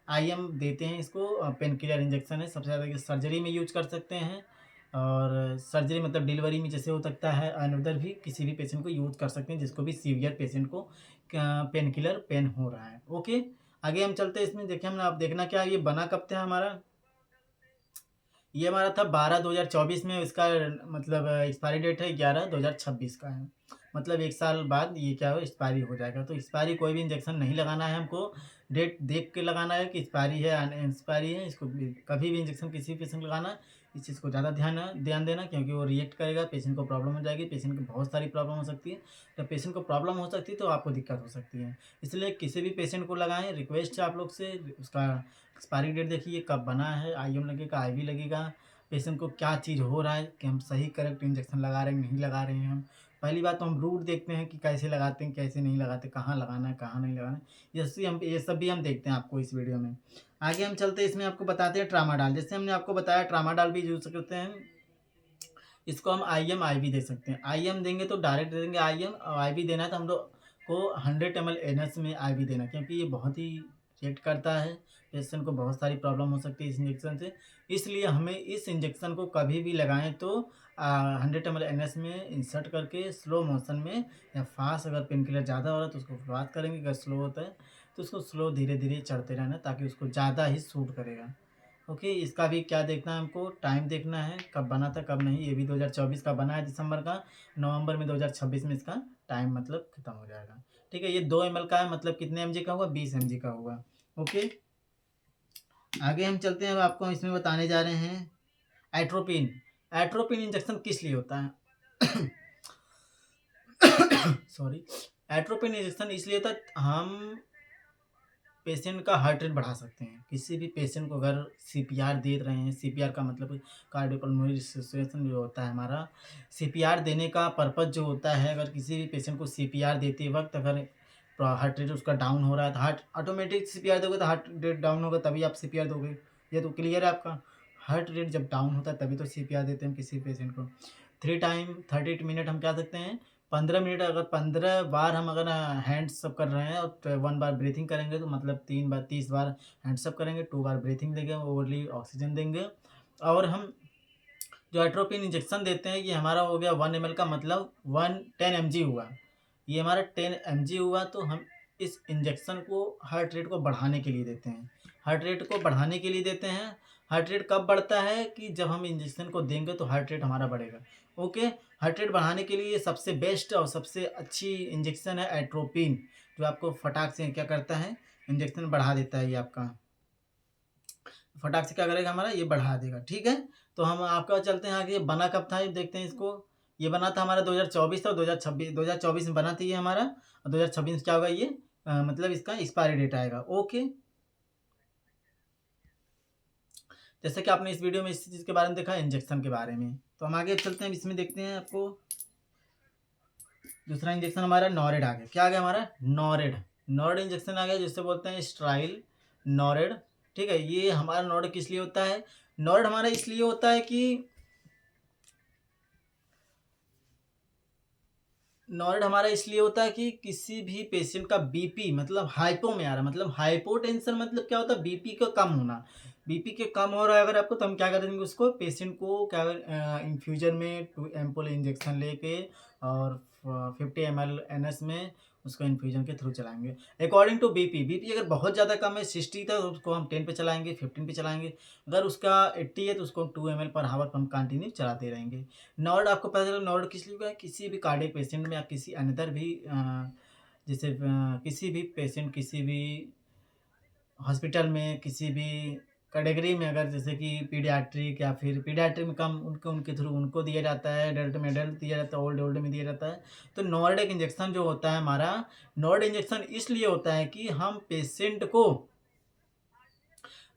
IM देते हैं इसको, पेन किलर इंजेक्शन है। सबसे ज़्यादा ये सर्जरी में यूज कर सकते हैं, और सर्जरी मतलब डिलीवरी में जैसे हो सकता है, एंड उधर भी किसी भी पेशेंट को यूज कर सकते हैं जिसको भी सीवियर पेशेंट को पेन किलर पेन हो रहा है। ओके, आगे हम चलते हैं। इसमें देखिए हमने आप देखना क्या, ये बना कब था हमारा, ये हमारा था 12/2024 में। इसका मतलब एक्सपायरी डेट है 11/2026 का है, मतलब 1 साल बाद ये क्या हो एक्सपायरी हो जाएगा। तो एक्सपायरी कोई भी इंजेक्शन नहीं लगाना है हमको, डेट देख के लगाना है कि एक्सपायरी है एक्सपायरी है। इसको कभी भी इंजेक्शन किसी भी पेशेंट को लगाना, इस चीज़ को ज़्यादा ध्यान देना, क्योंकि वो रिएक्ट करेगा, पेशेंट को प्रॉब्लम हो जाएगी, पेशेंट को बहुत सारी प्रॉब्लम हो सकती है। जब पेशेंट को प्रॉब्लम हो सकती है तो आपको दिक्कत हो सकती है। इसलिए किसी भी पेशेंट को लगाएं, रिक्वेस्ट है आप लोग से, उसका एक्सपायरी डेट देखिए कब बना है, आईएम लगेगा, आईवी लगेगा, पेशेंट को क्या चीज़ हो रहा है कि हम सही करेक्ट इंजेक्शन लगा रहे हैं नहीं लगा रहे हैं हम। पहली बात तो हम रूट देखते हैं कि कैसे लगाते हैं कैसे नहीं लगाते, कहाँ लगाना है कहाँ नहीं लगाना है, ये सब भी हम देखते हैं आपको इस वीडियो में। आगे हम चलते हैं, इसमें आपको बताते हैं ट्रामाडोल। जैसे हमने आपको बताया ट्रामाडोल भी यूज करते हैं, इसको हम आईएम आईवी दे सकते हैं। आईएम देंगे तो डायरेक्ट दे देंगे आईएम, और आईवी देना है तो हम लोग को 100 ml एनएस में आईवी देना, क्योंकि ये बहुत ही रिएक्ट करता है, पेशेंट को बहुत सारी प्रॉब्लम हो सकती है इस इंजेक्शन से। इसलिए हमें इस इंजेक्शन को कभी भी लगाएं तो 100 ml एनएस में इंसर्ट करके स्लो मोशन में या फास्ट, अगर पेन किलर ज़्यादा हो रहा है तो उसको शुरुआत करेंगे, अगर स्लो होता है तो उसको स्लो धीरे धीरे चढ़ते रहना, ताकि उसको ज़्यादा ही सूट करेगा। ओके, इसका भी क्या देखना है हमको, टाइम देखना है कब बना था कब नहीं। ये भी 2024 का बना है दिसंबर का, नवंबर में 2026 में इसका टाइम मतलब खत्म हो जाएगा। ठीक है, ये 2 ml का है, मतलब कितने mg का हुआ, 20 mg का हुआ। ओके, आगे हम चलते हैं। अब आपको इसमें बताने जा रहे हैं एट्रोपिन। एट्रोपिन इंजेक्शन किस लिए होता है? सॉरी, एट्रोपिन इंजेक्शन इसलिए होता है, हम पेशेंट का हार्ट रेट बढ़ा सकते हैं। किसी भी पेशेंट को अगर सीपीआर दे रहे हैं, सीपीआर का मतलब कार्डियोपल्मोनरी रिsuscitation जो होता है हमारा, सीपीआर देने का पर्पज़ जो होता है, अगर किसी भी पेशेंट को सीपीआर देते वक्त अगर हार्ट रेट उसका डाउन हो रहा है तो हार्ट ऑटोमेटिक सीपीआर दोगे तो हार्ट रेट डाउन होगा, तभी आप सीपीआर दोगे। ये तो क्लियर है आपका। हार्ट रेट जब डाउन होता है तभी तो सीपीआर देते हैं हम किसी पेशेंट को। 3 टाइम 30 मिनट हम क्या सकते हैं, 15 मिनट, अगर 15 बार हम अगर हैंड्स अप कर रहे हैं और 1 बार ब्रीथिंग करेंगे तो मतलब 3 बार 30 बार हैंड्स अप करेंगे, 2 बार ब्रीथिंग देंगे, ओवरली ऑक्सीजन देंगे। और हम जो एट्रोपिन इंजेक्शन देते हैं, ये हमारा हो गया 1 ml का, मतलब 10 mg हुआ। ये हमारा 10 mg हुआ, तो हम इस इंजेक्शन को हार्ट रेट को बढ़ाने के लिए देते हैं। हार्ट रेट को बढ़ाने के लिए देते हैं। हार्ट रेट कब बढ़ता है कि जब हम इंजेक्शन को देंगे तो हार्ट रेट हमारा बढ़ेगा। ओके, हार्ट रेट बढ़ाने के लिए सबसे बेस्ट और सबसे अच्छी इंजेक्शन है एट्रोपिन, जो आपको फटाक से क्या करता है, इंजेक्शन बढ़ा देता है। ये आपका फटाक से क्या करेगा, हमारा ये बढ़ा देगा। ठीक है, तो हम आपका चलते हैं आगे। बना कब था ये देखते हैं इसको। ये बना था हमारा 2024 था, 2024 में बना था ये हमारा, और 2026 में क्या होगा ये मतलब इसका एक्सपायरी डेट आएगा। ओके, जैसे कि आपने इस वीडियो में इस चीज़ के बारे में देखा, इंजेक्शन के बारे में, तो हम आगे चलते हैं। इसमें देखते हैं आपको दूसरा इंजेक्शन हमारा नॉरेड आ गया। क्या आ गया हमारा, नॉरेड। नॉरेड इंजेक्शन आ गया, जिससे बोलते हैं स्ट्राइल नॉरेड। ठीक है, ये हमारा नॉरेड किस लिए होता है, नॉरेड हमारा इसलिए होता है कि नॉरेड हमारा इसलिए होता है कि किसी भी पेशेंट का बीपी मतलब हाइपो में आ रहा है, मतलब हाइपोटेंशन मतलब क्या होता है, बीपी का कम होना। बीपी के कम हो रहा है अगर आपको, तो हम क्या करेंगे, उसको पेशेंट को क्या इन्फ्यूजन में 2 एम्पुल इंजेक्शन लेके और 50 ml एनएस में उसको इन्फ्यूजन के थ्रू चलाएंगे अकॉर्डिंग टू बीपी। बीपी अगर बहुत ज़्यादा कम है, 60 था, तो उसको हम 10 पे चलाएंगे, 15 पे चलाएंगे। अगर उसका 80 है तो उसको 2 ml पर हावर हम कंटिन्यू चलाते रहेंगे। नॉर्ड आपको पता चला, नॉर्ड किस लिए हुआ है, किसी भी कार्डियक पेशेंट में या किसी अनदर भी जैसे किसी भी पेशेंट किसी भी हॉस्पिटल में किसी भी कैटेगरी में, अगर जैसे कि पीडियाट्रिक या फिर पीडियाट्रिक में कम, उनके उनके थ्रू उनको दिया जाता है, एडल्ट में एडल्ट दिया जाता है, ओल्ड में दिया जाता है। तो नॉर्डिक इंजेक्शन जो होता है हमारा, नॉर्ड इंजेक्शन इसलिए होता है कि हम पेशेंट को,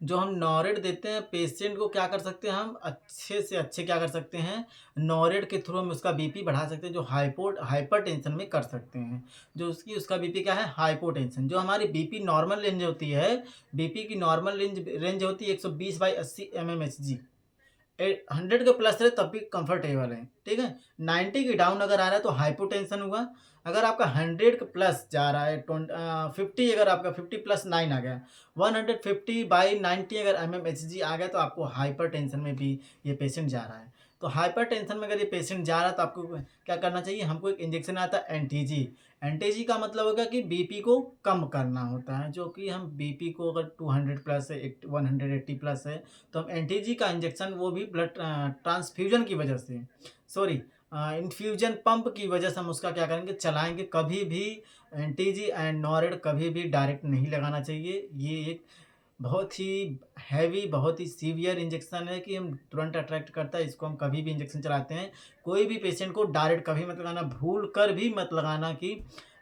जो हम नॉरेड देते हैं पेशेंट को, क्या कर सकते हैं हम अच्छे से अच्छे क्या कर सकते हैं, नॉरेड के थ्रू हम उसका बीपी बढ़ा सकते हैं, जो हाइपर टेंशन में कर सकते हैं। जो उसका बीपी क्या है, हाइपोटेंशन। जो हमारी बीपी नॉर्मल रेंज होती है, बीपी की नॉर्मल रेंज होती है 120/80 mmHg। 100 के प्लस रहे तब भी कंफर्टेबल है। ठीक है, 90 की डाउन अगर आ रहा है तो हाइपोटेंशन हुआ। अगर आपका 100 के प्लस जा रहा है, 50, अगर आपका 50+9 आ गया, 150/90 अगर mmHg आ गया, तो आपको हाइपर टेंशन में भी ये पेशेंट जा रहा है। तो हाइपर टेंशन में अगर ये पेशेंट जा रहा है तो आपको क्या करना चाहिए, हमको एक इंजेक्शन आता है एनटीजी। एनटीजी का मतलब होगा कि बीपी को कम करना होता है, जो कि हम बीपी को अगर 200 प्लस है, 180 प्लस है, तो हम एनटीजी का इंजेक्शन, वो भी ब्लड ट्रांसफ्यूजन की वजह से, सॉरी, इन्फ्यूजन पंप की वजह से हम उसका क्या करेंगे, चलाएँगे। कभी भी एनटीजी एंड नॉरेड कभी भी डायरेक्ट नहीं लगाना चाहिए। ये एक बहुत ही हैवी, बहुत ही सीवियर इंजेक्शन है कि हम तुरंत अट्रैक्ट करता है, इसको हम कभी भी इंजेक्शन चलाते हैं। कोई भी पेशेंट को डायरेक्ट कभी मत लगाना, भूल कर भी मत लगाना कि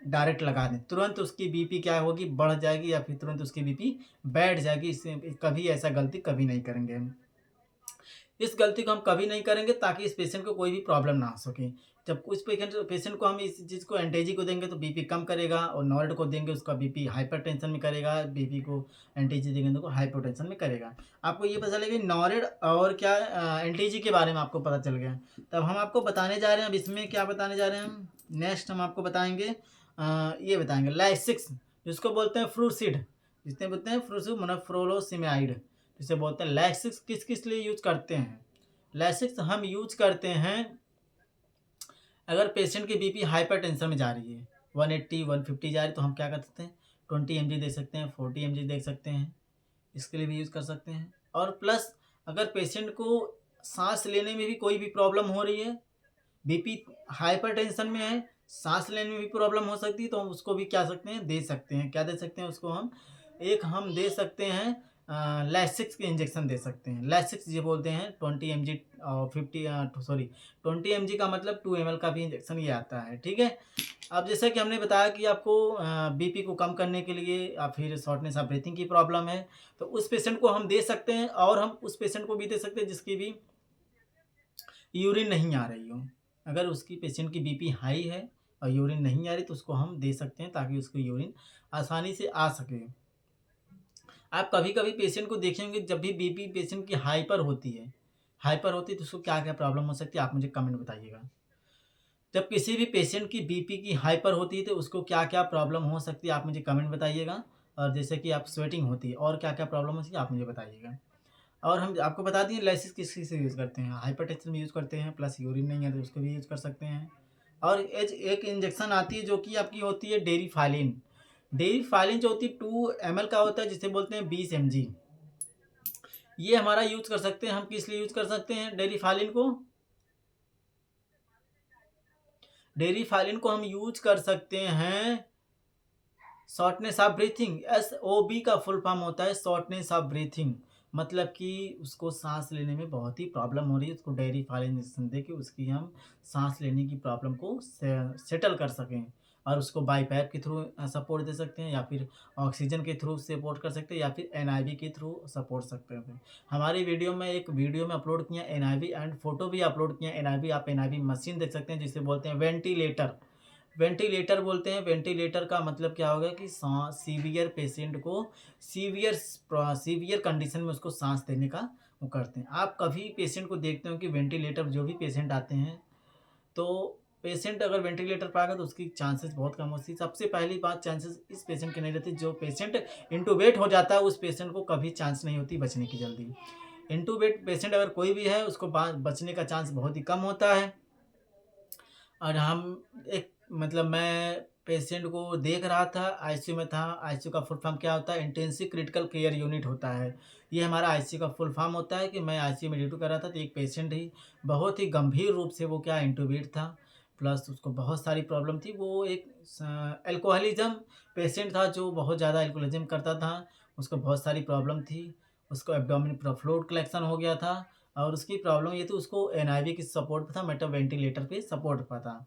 डायरेक्ट लगा दें। तुरंत उसकी बीपी क्या होगी, बढ़ जाएगी या फिर तुरंत उसकी बीपी बैठ जाएगी। इससे कभी ऐसा गलती कभी नहीं करेंगे हम। इस गलती को हम कभी नहीं करेंगे ताकि इस पेशेंट को कोई भी प्रॉब्लम ना हो सके। जब उस पेशेंट को हम इस चीज़ को एंटीजी को देंगे तो बीपी कम करेगा, और नॉर्ड को देंगे उसका बीपी हाइपरटेंशन में करेगा, बीपी को एंटीजी देंगे तो हाइपोटेंशन में करेगा। आपको ये पता चलेगा नॉरेड और क्या एंटीजी के बारे में आपको पता चल गया। तब हम आपको बताने जा रहे हैं, अब इसमें क्या बताने जा रहे हैं हम, नेक्स्ट हम आपको बताएंगे ये बताएंगे लाइसिक्स, जिसको बोलते हैं फ्रूसिड, जिसने बोलते हैं फ्रूसिड मोनोफ्रोलोसिमाइड, जिसे बोलते हैं लैक्सिक्स। किस किस लिए यूज करते हैं लैक्सिक्स, हम यूज करते हैं अगर पेशेंट की बीपी हाइपरटेंशन में जा रही है, 180 150 जा रही है, तो हम क्या कर सकते हैं 20 mg दे सकते हैं, 40 mg दे सकते हैं, इसके लिए भी यूज़ कर सकते हैं। और प्लस अगर पेशेंट को सांस लेने में भी कोई भी प्रॉब्लम हो रही है, बीपी हाइपरटेंशन में है, सांस लेने में भी प्रॉब्लम हो सकती है, तो हम उसको भी क्या सकते हैं दे सकते हैं। क्या दे सकते हैं उसको हम दे सकते हैं लैसिक्स के इंजेक्शन दे सकते हैं। लैसिक्स ये बोलते हैं 20 mg और 20 mg का मतलब 2 ml का भी इंजेक्शन ये आता है, ठीक है। अब जैसा कि हमने बताया कि आपको बीपी को कम करने के लिए या फिर शॉर्टनेस ऑफ ब्रीथिंग की प्रॉब्लम है, तो उस पेशेंट को हम दे सकते हैं। और हम उस पेशेंट को भी दे सकते हैं जिसकी भी यूरिन नहीं आ रही हो। अगर उसकी पेशेंट की बीपी हाई है और यूरिन नहीं आ रही, तो उसको हम दे सकते हैं ताकि उसको यूरिन आसानी से आ सके। आप कभी-कभी पेशेंट को देखेंगे, जब भी बीपी पेशेंट की हाइपर होती है तो उसको क्या-क्या प्रॉब्लम हो सकती है, आप मुझे कमेंट में बताइएगा। जब किसी भी पेशेंट की बीपी की हाइपर होती है तो उसको क्या-क्या प्रॉब्लम हो सकती है, आप मुझे कमेंट बताइएगा। और जैसे कि आप स्वेटिंग होती है और क्या-क्या प्रॉब्लम होती है, आप मुझे बताइएगा। और हम आपको बता दिए लाइसिस किस-किस से यूज़ करते हैं, हाइपरटेंशन में यूज़ करते हैं, प्लस यूरिन नहीं है तो उसको भी यूज़ कर सकते हैं। और एक इंजेक्शन आती है जो कि आपकी होती है डेरिफालिन। डेरिफालिन जो होती है 2 ml का होता है, जिसे बोलते हैं 20 mg। ये हमारा यूज़ कर सकते हैं। हम किस लिए यूज़ कर सकते हैं डेरिफालिन को? डेरिफालिन को हम यूज़ कर सकते हैं शॉर्टनेस ऑफ ब्रीथिंग। एसओबी का फुल फॉर्म होता है शॉर्टनेस ऑफ ब्रीथिंग। मतलब कि उसको सांस लेने में बहुत ही प्रॉब्लम हो रही है, उसको डेरिफालिन इंजेक्शन दे के उसकी हम सांस लेने की प्रॉब्लम को सेटल कर सकें। और उसको बाईपैप के थ्रू सपोर्ट दे सकते हैं, या फिर ऑक्सीजन के थ्रू सपोर्ट कर सकते हैं, या फिर एनआईवी के थ्रू सपोर्ट सकते हैं। हमारी वीडियो में अपलोड किया एनआईवी, एंड फोटो भी अपलोड किया एनआईवी। आप एनआईवी मशीन देख सकते हैं जिसे बोलते हैं वेंटिलेटर। वेंटिलेटर बोलते हैं। वेंटिलेटर का मतलब क्या होगा कि सीवियर पेशेंट को सीवियर कंडीशन में उसको सांस देने का वो करते हैं। आप कभी पेशेंट को देखते हो कि वेंटिलेटर जो भी पेशेंट आते हैं, तो पेशेंट अगर वेंटिलेटर पाएगा तो उसकी चांसेस बहुत कम होती है। सबसे पहली बात, चांसेस इस पेशेंट की नहीं रहती। जो पेशेंट इंटूबेट हो जाता है उस पेशेंट को कभी चांस नहीं होती बचने की जल्दी। इंटूबेट पेशेंट अगर कोई भी है उसको बचने का चांस बहुत ही कम होता है। और हम एक मतलब मैं पेशेंट को देख रहा था, आईसीयू में था। आईसीयू का फुल फॉर्म क्या होता है? इंटेंसिव क्रिटिकल केयर यूनिट होता है। ये हमारा आईसीयू का फुल फॉर्म होता है कि मैं आईसीयू में ड्यूटी कर रहा था, तो एक पेशेंट ही बहुत ही गंभीर रूप से वो क्या इंटूबेट था, प्लस उसको बहुत सारी प्रॉब्लम थी। वो एक अल्कोहलिज़्म पेशेंट था जो बहुत ज़्यादा अल्कोहलिज़्म करता था। उसको बहुत सारी प्रॉब्लम थी। उसको एब्डोमिन पूरा फ्लूइड कलेक्शन हो गया था। और उसकी प्रॉब्लम ये थी, उसको एनआईवी की सपोर्ट पे था, मतलब वेंटिलेटर पे सपोर्ट पे था।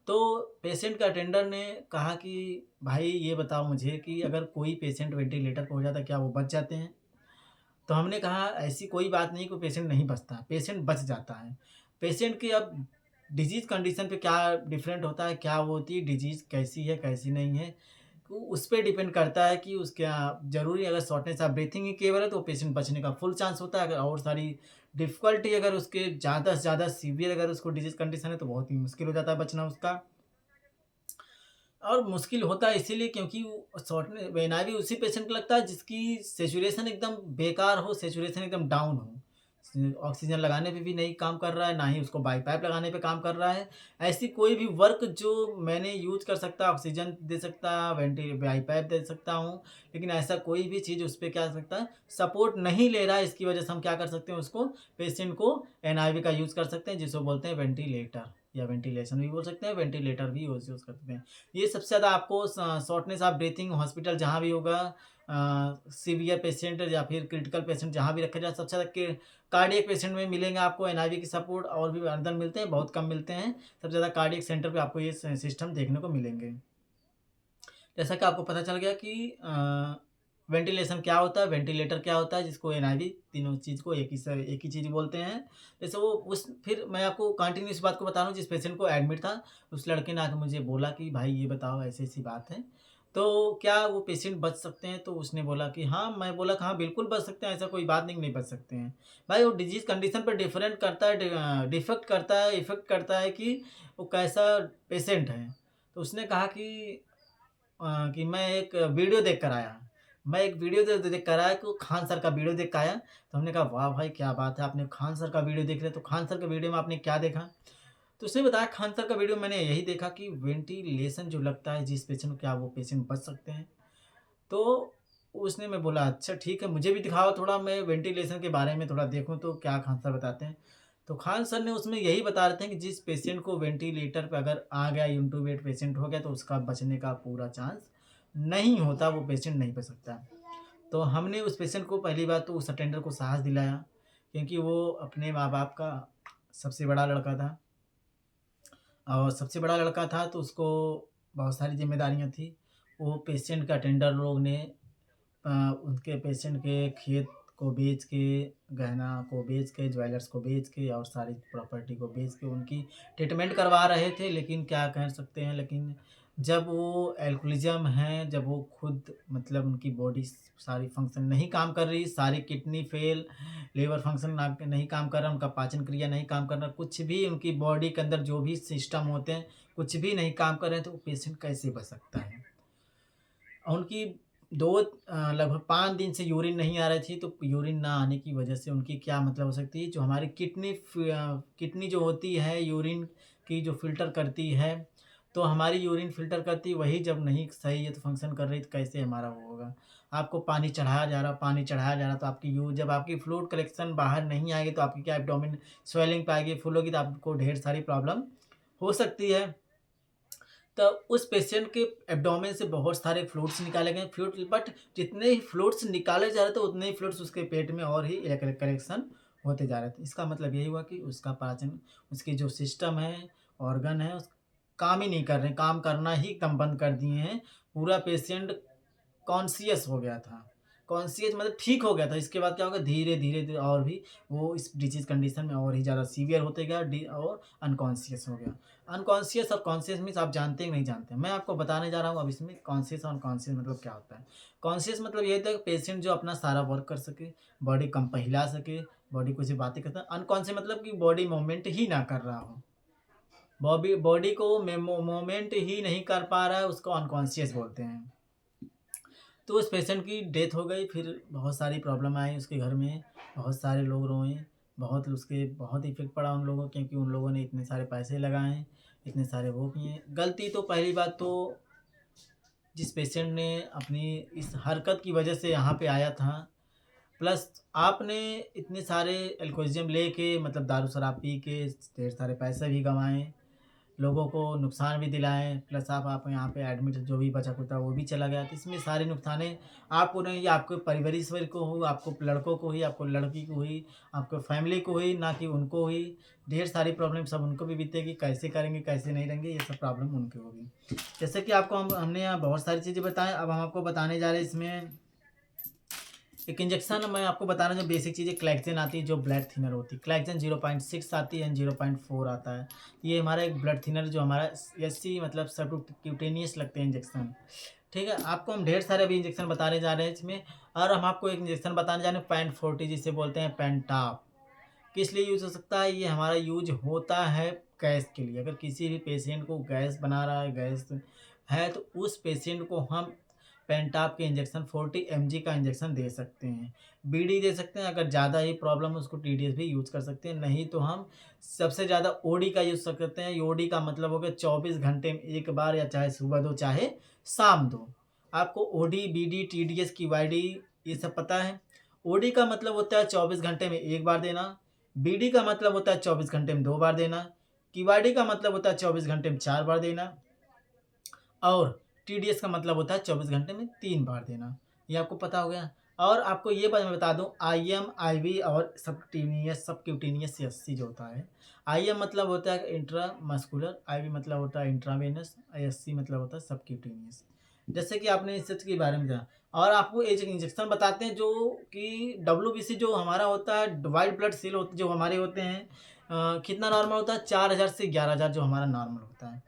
तो पेशेंट के अटेंडर ने कहा कि भाई ये बताओ मुझे कि अगर कोई पेशेंट वेंटिलेटर पे हो जाता है, क्या वो बच जाते हैं? तो हमने कहा ऐसी कोई बात नहीं कि पेशेंट नहीं बचता, पेशेंट बच जाता है। पेशेंट की अब डिजीज़ कंडीशन पे क्या डिफरेंट होता है, क्या वो होती है डिजीज़, कैसी है, कैसी नहीं है, तो उस पे डिपेंड करता है कि उसका ज़रूरी अगर शॉर्टनेस ऑफ ब्रीथिंग ही केवल है तो पेशेंट बचने का फुल चांस होता है। अगर और सारी डिफ़िकल्टी अगर उसके ज़्यादा से ज़्यादा सीवियर अगर उसको डिजीज़ कंडीशन है तो बहुत ही मुश्किल हो जाता है बचना उसका। और मुश्किल होता है इसीलिए क्योंकि वो शॉर्टने वेनाई भी उसी पेशेंट को लगता है जिसकी सैचुरेशन एकदम बेकार हो, सैचुरेशन एकदम डाउन हो। ऑक्सीजन लगाने पे भी नहीं काम कर रहा है, ना ही उसको बाईपाइप लगाने पे काम कर रहा है। ऐसी कोई भी वर्क जो मैंने यूज़ कर सकता, ऑक्सीजन दे सकता, बाईपाइप दे सकता हूँ, लेकिन ऐसा कोई भी चीज़ उस पे क्या कर सकता है, सपोर्ट नहीं ले रहा है। इसकी वजह से हम क्या कर सकते हैं, उसको पेशेंट को एनआईवी का यूज़ कर सकते हैं, जिसको बोलते हैं वेंटिलेटर। या वेंटिलेशन भी बोल सकते हैं, वेंटिलेटर भी यूज़ यूज़ करते हैं। ये सबसे ज़्यादा आपको शॉर्टनेस ऑफ ब्रीथिंग हॉस्पिटल जहाँ भी होगा, सीवियर पेशेंट या फिर क्रिटिकल पेशेंट जहाँ भी रखे जाए, सबसे ज़्यादा के कार्डियक पेशेंट में मिलेंगे आपको एनआईवी की सपोर्ट, और भी अंदर मिलते हैं, बहुत कम मिलते हैं। सबसे ज़्यादा कार्डियक सेंटर पे आपको ये सिस्टम देखने को मिलेंगे। जैसा कि आपको पता चल गया कि वेंटिलेशन क्या होता है, वेंटिलेटर क्या होता है, जिसको एनआईवी, तीनों चीज़ को एक ही चीज़ बोलते हैं। जैसे वो उस फिर मैं आपको कंटिन्यू इस बात को बता रहा हूँ, जिस पेशेंट को एडमिट था, उस लड़के ने आके मुझे बोला कि भाई ये बताओ ऐसी-ऐसी बात है, तो क्या वो पेशेंट बच सकते हैं? तो उसने बोला कि हाँ, मैं बोला कि हाँ, बिल्कुल बच सकते हैं, ऐसा कोई बात नहीं, नहीं बच सकते हैं। भाई वो डिज़ीज़ कंडीशन पे डिफरेंट करता है, डिफेक्ट करता है, इफ़ेक्ट करता है कि वो कैसा पेशेंट है। तो उसने कहा कि मैं एक वीडियो देख कर आया। मैं एक वीडियो देख कर आया कि वो खान सर का वीडियो देख के आया। तो हमने कहा वाह भाई क्या बात है! आपने खान सर का वीडियो देख लिया, तो खान सर के वीडियो में आपने क्या देखा? तो उसने बताया खान सर का वीडियो मैंने यही देखा कि वेंटिलेशन जो लगता है जिस पेशेंट को, क्या वो पेशेंट बच सकते हैं? तो उसने मैं बोला अच्छा ठीक है, मुझे भी दिखाओ थोड़ा, मैं वेंटिलेशन के बारे में थोड़ा देखूँ तो क्या खान सर बताते हैं। तो खान सर ने उसमें यही बता रहे थे कि जिस पेशेंट को वेंटिलेटर पे अगर आ गया, इंटूबेट पेशेंट हो गया, तो उसका बचने का पूरा चांस नहीं होता, वो पेशेंट नहीं बच सकता। तो हमने उस पेशेंट को पहली बात तो उस अटेंडर को साहस दिलाया, क्योंकि वो अपने माँ-बाप का सबसे बड़ा लड़का था, और सबसे बड़ा लड़का था तो उसको बहुत सारी ज़िम्मेदारियाँ थी। वो पेशेंट के अटेंडर लोग ने अ, उनके पेशेंट के खेत को बेच के, गहना को बेच के, ज्वेलर्स को बेच के और सारी प्रॉपर्टी को बेच के उनकी ट्रीटमेंट करवा रहे थे। लेकिन क्या कह सकते हैं, लेकिन जब वो अल्कोहलिज़्म है, जब वो खुद मतलब उनकी बॉडी सारी फंक्शन नहीं काम कर रही, सारी किडनी फेल, लिवर फंक्शन ना नहीं काम कर रहा, उनका पाचन क्रिया नहीं काम कर रहा, कुछ भी उनकी बॉडी के अंदर जो भी सिस्टम होते हैं, कुछ भी नहीं काम कर रहे हैं, तो वो पेशेंट कैसे बच सकता है? और उनकी लगभग 5 दिन से यूरिन नहीं आ रही थी, तो यूरिन ना आने की वजह से उनकी क्या मतलब हो सकती है, जो हमारी किडनी जो होती है यूरिन की जो फ़िल्टर करती है, तो हमारी यूरिन फ़िल्टर करती है, वही जब नहीं सही है तो फ़ंक्शन कर रही, तो कैसे हमारा वो होगा? आपको पानी चढ़ाया जा रहा, पानी चढ़ाया जा रहा, तो आपकी जब आपकी फ्लूइड कलेक्शन बाहर नहीं आएगी, तो आपकी क्या एब्डोमेन स्वेलिंग पाएगी, फूल होगी, तो आपको ढेर सारी प्रॉब्लम हो सकती है। तो उस पेशेंट के एब्डोमेन से बहुत सारे फ्लूइड्स निकाले गए, बट जितने ही फ्लूइड्स निकाले जा रहे थे, उतने ही फ्लूइड्स उसके पेट में और ही कलेक्शन होते जा रहे थे। इसका मतलब यही हुआ कि उसका पाचन, उसकी जो सिस्टम है, ऑर्गन है, उस काम ही नहीं कर रहे, काम करना ही एकदम बंद कर दिए हैं। पूरा पेशेंट कॉन्शियस हो गया था। कॉन्शियस मतलब ठीक हो गया था। इसके बाद क्या होगा, धीरे-धीरे और भी वो इस डिसीज़ कंडीशन में और ही ज़्यादा सीवियर होते गया, और अनकॉन्शियस हो गया। अनकॉन्शियस और कॉन्शियस मीन्स आप जानते हैं कि नहीं जानते हैं? मैं आपको बताने जा रहा हूँ अब इसमें कॉन्शियस और अनकॉन्शियस मतलब क्या होता है। कॉन्शियस मतलब ये होता है कि पेशेंट जो अपना सारा वर्क कर सके, बॉडी कम हिला सके, बॉडी कुछ बातें करता है। अनकॉन्शियस मतलब कि बॉडी मूवमेंट ही ना कर रहा हो। बॉडी को मूवमेंट ही नहीं कर पा रहा है, उसको अनकॉन्शियस बोलते हैं। तो उस पेशेंट की डेथ हो गई, फिर बहुत सारी प्रॉब्लम आई उसके घर में, बहुत सारे लोग रोए, बहुत इफ़ेक्ट पड़ा उन लोगों, क्योंकि उन लोगों ने इतने सारे पैसे लगाए, इतने सारे वो किए। गलती तो पहली बात तो जिस पेशेंट ने अपनी इस हरकत की वजह से यहाँ पे आया था, प्लस आपने इतने सारे अल्कोहलिज़्म लेके मतलब दारू शराब पी के ढेर सारे पैसे भी गँवाए, लोगों को नुकसान भी दिलाएँ, प्लस आप यहाँ पे एडमिट जो भी बचा-खुचा वो भी चला गया। तो इसमें सारे नुकसाने आपको नहीं, आपके परिवार को हो, आपको लड़कों को हुई, आपको लड़की को हुई, आपको फैमिली को हुई, ना कि उनको हुई। ढेर सारी प्रॉब्लम सब उनको भी बीतेगी, कैसे करेंगे, कैसे नहीं रहेंगे, ये सब प्रॉब्लम उनको होगी। जैसे कि आपको हमने यहाँ बहुत सारी चीज़ें बताएँ, अब हम आपको बताने जा रहे हैं इसमें एक इंजेक्शन। मैं आपको बता रहा हूँ जो बेसिक चीज़ें, क्लैक्सन आती है जो ब्लड थिनर होती है, क्लैक्सन 0.6 आती है एंड 0.4 आता है। ये हमारा एक ब्लड थिनर जो हमारा एससी मतलब सबक्यूटेनियस लगते हैं इंजेक्शन। ठीक है, आपको हम ढेर सारे अभी इंजेक्शन बताने जा रहे हैं इसमें, और हम आपको एक इंजेक्शन बताने जा रहे हैं पैन 40 जिसे बोलते हैं पेंटाप। किस लिए यूज़ हो सकता है, ये हमारा यूज होता है गैस के लिए। अगर किसी भी पेशेंट को गैस बना रहा है, गैस है, तो उस पेशेंट को हम पेंटाप के इंजेक्शन 40 mg का इंजेक्शन दे सकते हैं। बीडी दे सकते हैं, अगर ज़्यादा ही प्रॉब्लम है उसको टीडीएस भी यूज़ कर सकते हैं, नहीं तो हम सबसे ज़्यादा ओडी का यूज़ कर सकते हैं। ओडी का मतलब हो गया 24 घंटे में एक बार, या चाहे सुबह दो चाहे शाम दो। आपको ओडी, बीडी, टीडीएस, क्यूआईडी ये सब पता है। ओडी का मतलब होता है 24 घंटे में एक बार देना, बीडी का मतलब होता है 24 घंटे में 2 बार देना, क्यूआरडी का मतलब होता है 24 घंटे में 4 बार देना, और टीडीएस का मतलब होता है 24 घंटे में 3 बार देना। ये आपको पता हो गया। और आपको ये बात मैं बता दूँ, आईएम, आईवी और सबक्यूटेनियस एससी जो होता है, आईएम मतलब होता है इंट्रामस्कुलर, आईवी मतलब होता है इंट्रावेनस, एससी मतलब होता है सबक्यूटेनियस। जैसे कि आपने इस चीज़ के बारे में जाना। और आपको एक इंजेक्शन बताते हैं जो कि डब्ल्यूबीसी जो हमारा होता है, व्हाइट ब्लड सेल होते जो हमारे होते हैं, कितना नॉर्मल होता है 4000 से 11000 जो हमारा नॉर्मल होता है।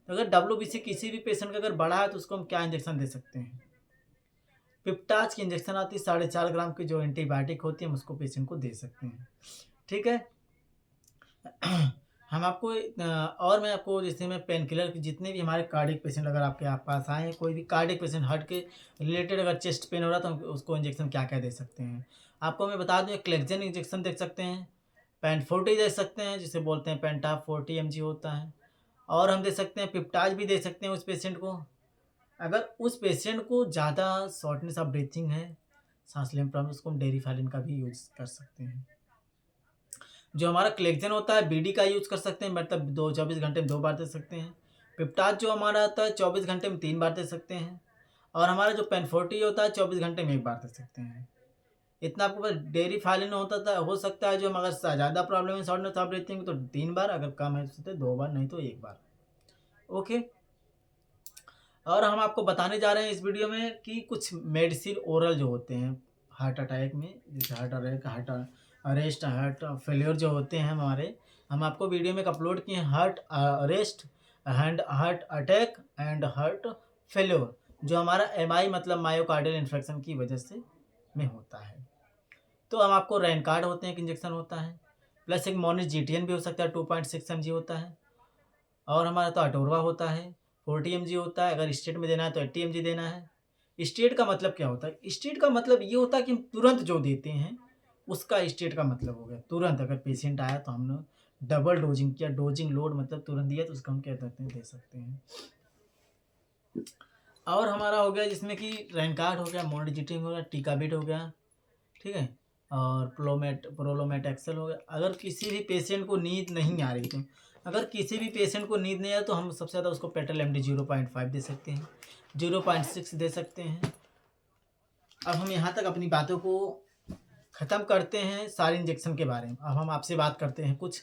तो अगर डब्ल्यूबीसी किसी भी पेशेंट का अगर बढ़ा है तो उसको हम क्या इंजेक्शन दे सकते हैं? पिप्टाज की इंजेक्शन आती है 4.5 ग्राम की, जो एंटीबायोटिक होती है, हम उसको पेशेंट को दे सकते हैं। ठीक है। हम आपको और मैं आपको जैसे मैं पेन किलर के जितने भी हमारे कार्डियक पेशेंट अगर आपके आप पास आए हैं, कोई भी कार्डियक पेशेंट हार्ट के रिलेटेड अगर चेस्ट पेन हो रहा है तो हम उसको इंजेक्शन क्या क्या दे सकते हैं। आपको मैं बता दूं, क्लेक्जन इंजेक्शन दे सकते हैं, पेंट 40 दे सकते हैं जिसे बोलते हैं पेंटा 40 mg होता है, और हम दे सकते हैं पिप्टाज भी दे सकते हैं उस पेशेंट को। अगर उस पेशेंट को ज़्यादा शॉर्टनेस ऑफ ब्रीथिंग है, सांस लेने में प्रॉब्लम, उसको हम डेरिफालिन का भी यूज़ कर सकते हैं। जो हमारा क्लेक्जन होता है बीडी का यूज़ कर सकते हैं, मतलब 24 घंटे में 2 बार दे सकते हैं। पिप्टाज जो हमारा आता है 24 घंटे में 3 बार दे सकते हैं, और हमारा जो पेन 40 होता है 24 घंटे में 1 बार दे सकते हैं। इतना आपको बस डेरिफालिन होता था, हो सकता है जो हम अगर ज़्यादा प्रॉब्लम है शॉर्टनेस ऑफ ब्रीथिंग तो 3 बार, अगर कम है तो 2 बार, नहीं तो 1 बार। ओके। और हम आपको बताने जा रहे हैं इस वीडियो में कि कुछ मेडिसिन ओरल जो होते हैं हार्ट अटैक में, जैसे heart attack, heart arrest, heart failure जो होते हैं हमारे, हम आपको वीडियो में अपलोड किए हैं heart arrest and heart attack and heart failure, जो हमारा एमआई मतलब मायोकार्डियल इन्फेक्शन की वजह से में होता है। तो हम आपको रैनकार्ड होते हैं, एक इंजेक्शन होता है, प्लस एक मोनिस जीटीएन भी हो सकता है 2.6 mg होता है, और हमारा तो अटोरवा होता है 40 mg होता है। अगर स्टेट में देना है तो 80 mg देना है। स्टेट का मतलब क्या होता है? स्टेट का मतलब ये होता है कि हम तुरंत जो देते हैं उसका स्टेट का मतलब हो गया तुरंत। अगर पेशेंट आया तो हमने डबल डोजिंग किया, डोजिंग लोड मतलब तुरंत दिया, तो उसका हम क्या कहते हैं, दे सकते हैं। और हमारा हो गया जिसमें कि रैनकार्ड हो गया, मोनोडिजिटिन हो गया, टिकाबिट हो गया, ठीक है, और प्रोलोमेट एक्सेल हो गया। अगर किसी भी पेशेंट को नींद नहीं आ रही, तो अगर किसी भी पेशेंट को नींद नहीं आ रही तो हम सबसे ज़्यादा उसको पेटल एमडी 0.5 दे सकते हैं, 0.6 दे सकते हैं। अब हम यहाँ तक अपनी बातों को ख़त्म करते हैं सारे इंजेक्शन के बारे में। अब हम आपसे बात करते हैं कुछ।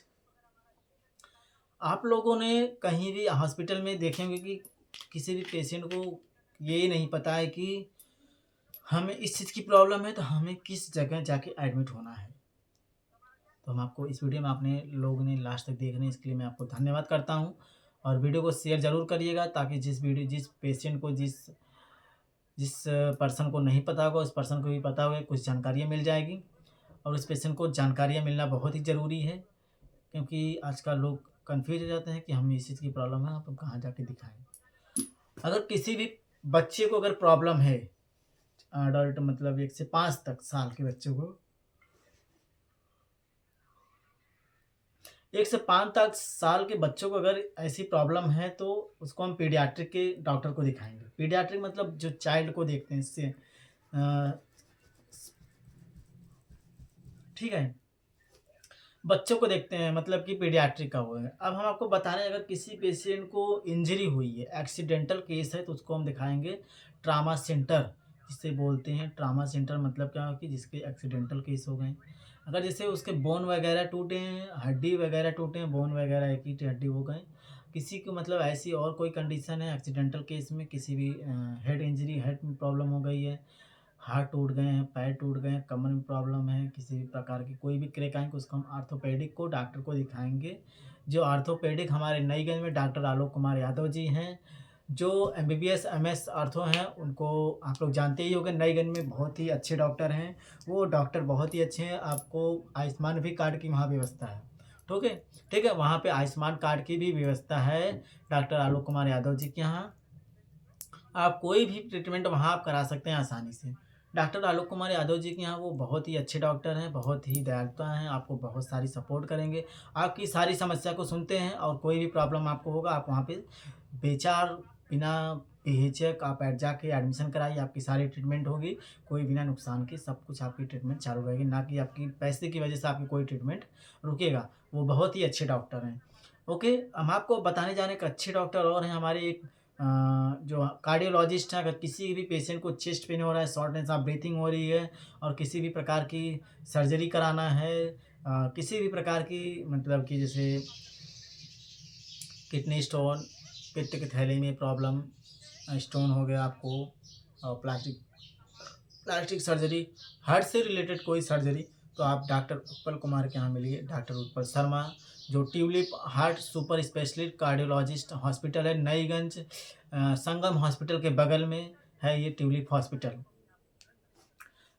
आप लोगों ने कहीं भी हॉस्पिटल में देखे होंगे कि किसी भी पेशेंट को ये नहीं पता है कि हमें इस चीज़ की प्रॉब्लम है तो हमें किस जगह जाके एडमिट होना है। तो हम आपको इस वीडियो में आपने लोगों ने लास्ट तक देखने, इसके लिए मैं आपको धन्यवाद करता हूँ। और वीडियो को शेयर ज़रूर करिएगा ताकि जिस पेशेंट को जिस जिस पर्सन को नहीं पता होगा उस पर्सन को भी पता होगा, कुछ जानकारियाँ मिल जाएगी। और उस पेशेंट को जानकारियाँ मिलना बहुत ही ज़रूरी है, क्योंकि आजकल लोग कन्फ्यूज हो जाते हैं कि हमें इस चीज़ की प्रॉब्लम है, आप कहाँ जाके दिखाएँ। अगर किसी भी बच्चे को अगर प्रॉब्लम है, अडल्ट मतलब 1 से 5 तक साल के बच्चों को, 1 से 5 तक साल के बच्चों को अगर ऐसी प्रॉब्लम है तो उसको हम पीडियाट्रिक के डॉक्टर को दिखाएँगे। पीडियाट्रिक मतलब जो चाइल्ड को देखते हैं, इससे ठीक है, बच्चों को देखते हैं, मतलब कि पीडियाट्रिक का वो है। अब हम आपको बता रहे हैं अगर किसी पेशेंट को इंजरी हुई है, एक्सीडेंटल केस है, तो उसको हम दिखाएँगे ट्रॉमा सेंटर, जिसे बोलते हैं ट्रॉमा सेंटर। मतलब क्या है कि जिसके एक्सीडेंटल केस हो गए, अगर जैसे उसके बोन वगैरह टूटे हैं, हड्डी वगैरह टूटे हैं, बोन वगैरह एक ही हड्डी हो गए, किसी को मतलब ऐसी और कोई कंडीशन है एक्सीडेंटल केस में, किसी भी हेड इंजरी, हेड में प्रॉब्लम हो गई है, हाथ टूट गए हैं, पैर टूट गए हैं, कमर में प्रॉब्लम है, किसी भी प्रकार की कोई भी क्रैक आएँगे, उसको हम ऑर्थोपेडिक को डॉक्टर को दिखाएँगे। जो ऑर्थोपेडिक हमारे नईगंज में डॉक्टर आलोक कुमार यादव जी हैं, जो एमबीबीएस एमएस ऑर्थो हैं, उनको आप लोग जानते ही होंगे, नईगंज में बहुत ही अच्छे डॉक्टर हैं। वो डॉक्टर बहुत ही अच्छे हैं, आपको आयुष्मान भी कार्ड की वहाँ व्यवस्था है। ठीक है, ठीक है, वहाँ पे आयुष्मान कार्ड की भी व्यवस्था है डॉक्टर आलोक कुमार यादव जी के यहाँ। आप कोई भी ट्रीटमेंट वहाँ आप करा सकते हैं आसानी से। डॉक्टर आलोक कुमार यादव जी के यहाँ वो बहुत ही अच्छे डॉक्टर हैं, बहुत ही दयालुता हैं, आपको बहुत सारी सपोर्ट करेंगे, आपकी सारी समस्या को सुनते हैं, और कोई भी प्रॉब्लम आपको होगा आप वहाँ पे बेचार बिना बेहिचक आप जाके एडमिशन कराइए, आपकी सारी ट्रीटमेंट होगी, कोई बिना नुकसान के सब कुछ आपकी ट्रीटमेंट चालू रहेगी, ना कि आपकी पैसे की वजह से आपकी कोई ट्रीटमेंट रुकेगा। वो बहुत ही अच्छे डॉक्टर हैं। ओके, हम आपको बताने जा रहे हैं एक अच्छे डॉक्टर और हैं हमारे एक जो कार्डियोलॉजिस्ट हैं। अगर किसी भी पेशेंट को चेस्ट पेन हो रहा है, शॉर्टनेस ऑफ ब्रीथिंग हो रही है और किसी भी प्रकार की सर्जरी कराना है, किसी भी प्रकार की मतलब कि जैसे किडनी स्टोन, पित्त की थैली में प्रॉब्लम, स्टोन हो गया आपको, और प्लास्टिक प्लास्टिक सर्जरी, हार्ट से रिलेटेड कोई सर्जरी, तो आप डॉक्टर उत्पल कुमार के यहाँ मिलिए। डॉक्टर उत्पल शर्मा, जो tulip heart super specialist cardiologist hospital है, नईगंज संगम हॉस्पिटल के बगल में है ये ट्यूलिप हॉस्पिटल।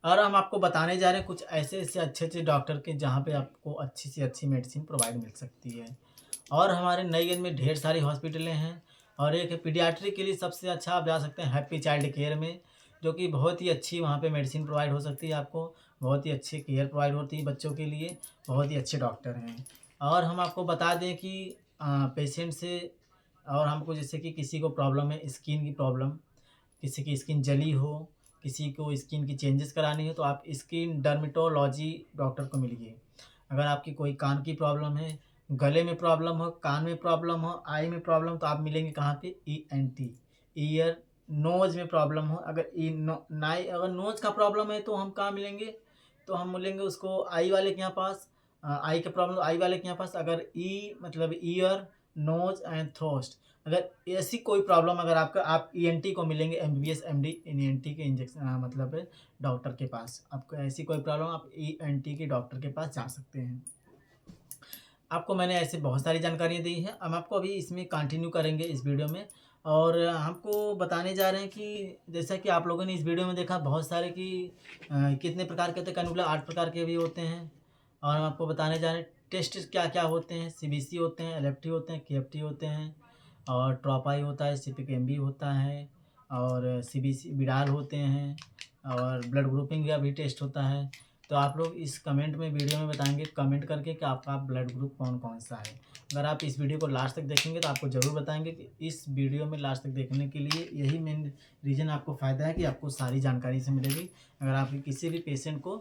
और हम आपको बताने जा रहे हैं कुछ ऐसे ऐसे अच्छे अच्छे डॉक्टर के जहाँ पे आपको अच्छी से अच्छी मेडिसिन प्रोवाइड मिल सकती है। और हमारे नईगंज में ढेर सारी हॉस्पिटलें हैं, और एक है पीडियाट्रिक के लिए सबसे अच्छा आप जा सकते हैं हैप्पी चाइल्ड केयर में, जो कि बहुत ही अच्छी वहाँ पे मेडिसिन प्रोवाइड हो सकती है आपको, बहुत ही अच्छी केयर प्रोवाइड होती है बच्चों के लिए, बहुत ही अच्छे डॉक्टर हैं। और हम आपको बता दें कि पेशेंट से, और हमको जैसे कि किसी को प्रॉब्लम है स्किन की प्रॉब्लम, किसी की स्किन जली हो, किसी को स्किन की चेंजेस करानी हो, तो आप स्किन डर्मेटोलॉजी डॉक्टर को मिलिए। अगर आपकी कोई कान की प्रॉब्लम है, गले में प्रॉब्लम हो, कान में प्रॉब्लम हो, आई में प्रॉब्लम, तो आप मिलेंगे कहाँ पे, ENT, ईयर नोज़ में प्रॉब्लम हो, अगर ई नो नाई अगर नोज़ का प्रॉब्लम है तो हम कहाँ मिलेंगे, तो हम मिलेंगे उसको आई वाले के यहाँ पास। आई का प्रॉब्लम आई वाले के यहाँ पास। अगर मतलब ईयर, नोज़ एंड थ्रोट, अगर ऐसी कोई प्रॉब्लम अगर आपका, आप ENT को मिलेंगे, MBBS MD इन ENT के इंजेक्शन मतलब डॉक्टर के पास। आपको ऐसी कोई प्रॉब्लम, आप ENT के डॉक्टर के पास जा सकते हैं। आपको मैंने ऐसे बहुत सारी जानकारियाँ दी हैं, हम आपको अभी इसमें कंटिन्यू करेंगे इस वीडियो में। और हमको बताने जा रहे हैं कि जैसा कि आप लोगों ने इस वीडियो में देखा बहुत सारे कि कितने प्रकार के होते हैं, कैनुला 8 प्रकार के भी होते हैं। और हम आपको बताने जा रहे हैं टेस्ट क्या क्या होते हैं, CBC होते हैं, LFT होते हैं, KFT होते हैं, और ट्रॉपाई होता है, CPK-MB होता है, और CBC बिडाल होते हैं, और ब्लड ग्रुपिंग का भी टेस्ट होता है। तो आप लोग इस कमेंट में वीडियो में बताएंगे कमेंट करके कि आपका ब्लड ग्रुप कौन कौन सा है। अगर आप इस वीडियो को लास्ट तक देखेंगे तो आपको ज़रूर बताएंगे कि इस वीडियो में लास्ट तक देखने के लिए यही मेन रीज़न आपको फ़ायदा है कि आपको सारी जानकारी से मिलेगी, अगर आप किसी भी पेशेंट को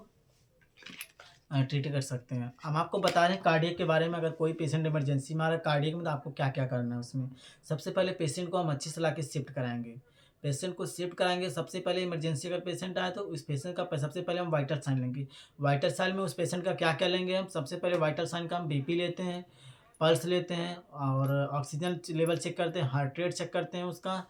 ट्रीट कर सकते हैं। हम आपको बता रहे हैं कार्डियक के बारे में। अगर कोई पेशेंट इमरजेंसी में आ रहा है कार्डियक में, तो आपको क्या क्या करना है उसमें। सबसे पहले पेशेंट को हम अच्छी से लाके शिफ्ट कराएंगे। पेशेंट को शिफ्ट कराएंगे सबसे पहले। इमरजेंसी अगर पेशेंट आए तो उस पेशेंट का सबसे पहले हम वाइटल साइन लेंगे। वाइटल साइन में उस पेशेंट का क्या क्या लेंगे, हम सबसे पहले वाइटल साइन का हम BP लेते हैं, पल्स लेते हैं, और ऑक्सीजन लेवल चेक करते हैं, हार्ट रेट चेक करते हैं उसका,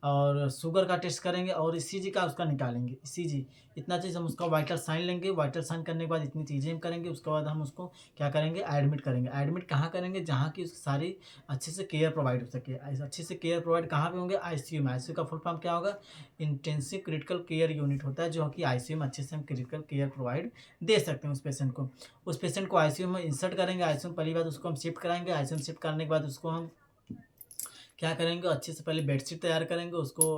और शुगर का टेस्ट करेंगे, और ECG का उसका निकालेंगे। ECG इतना चीज़ हम उसका वाइटल साइन लेंगे। वाइटल साइन करने के बाद इतनी चीज़ें हम करेंगे, उसके बाद हम उसको क्या करेंगे, एडमिट करेंगे। एडमिट कहाँ करेंगे, जहाँ की उसकी सारी अच्छे से केयर प्रोवाइड हो सके। अच्छे से केयर प्रोवाइड कहाँ पे होंगे, ICU में। ICU का फुल फॉर्म क्या होगा, इंटेंसिव क्रिटिकल केयर यूनिट होता है, जो कि ICU में अच्छे से हम क्रिटिकल केयर प्रोवाइड दे सकते हैं उस पेशेंट को। उस पेशेंट को ICU में इंसर्ट करेंगे। ICU में पहली बात उसको हम शिफ्ट कराएंगे। ICU में शिफ्ट करने के बाद उसको हम क्या करेंगे, अच्छे से पहले बेडशीट तैयार करेंगे। उसको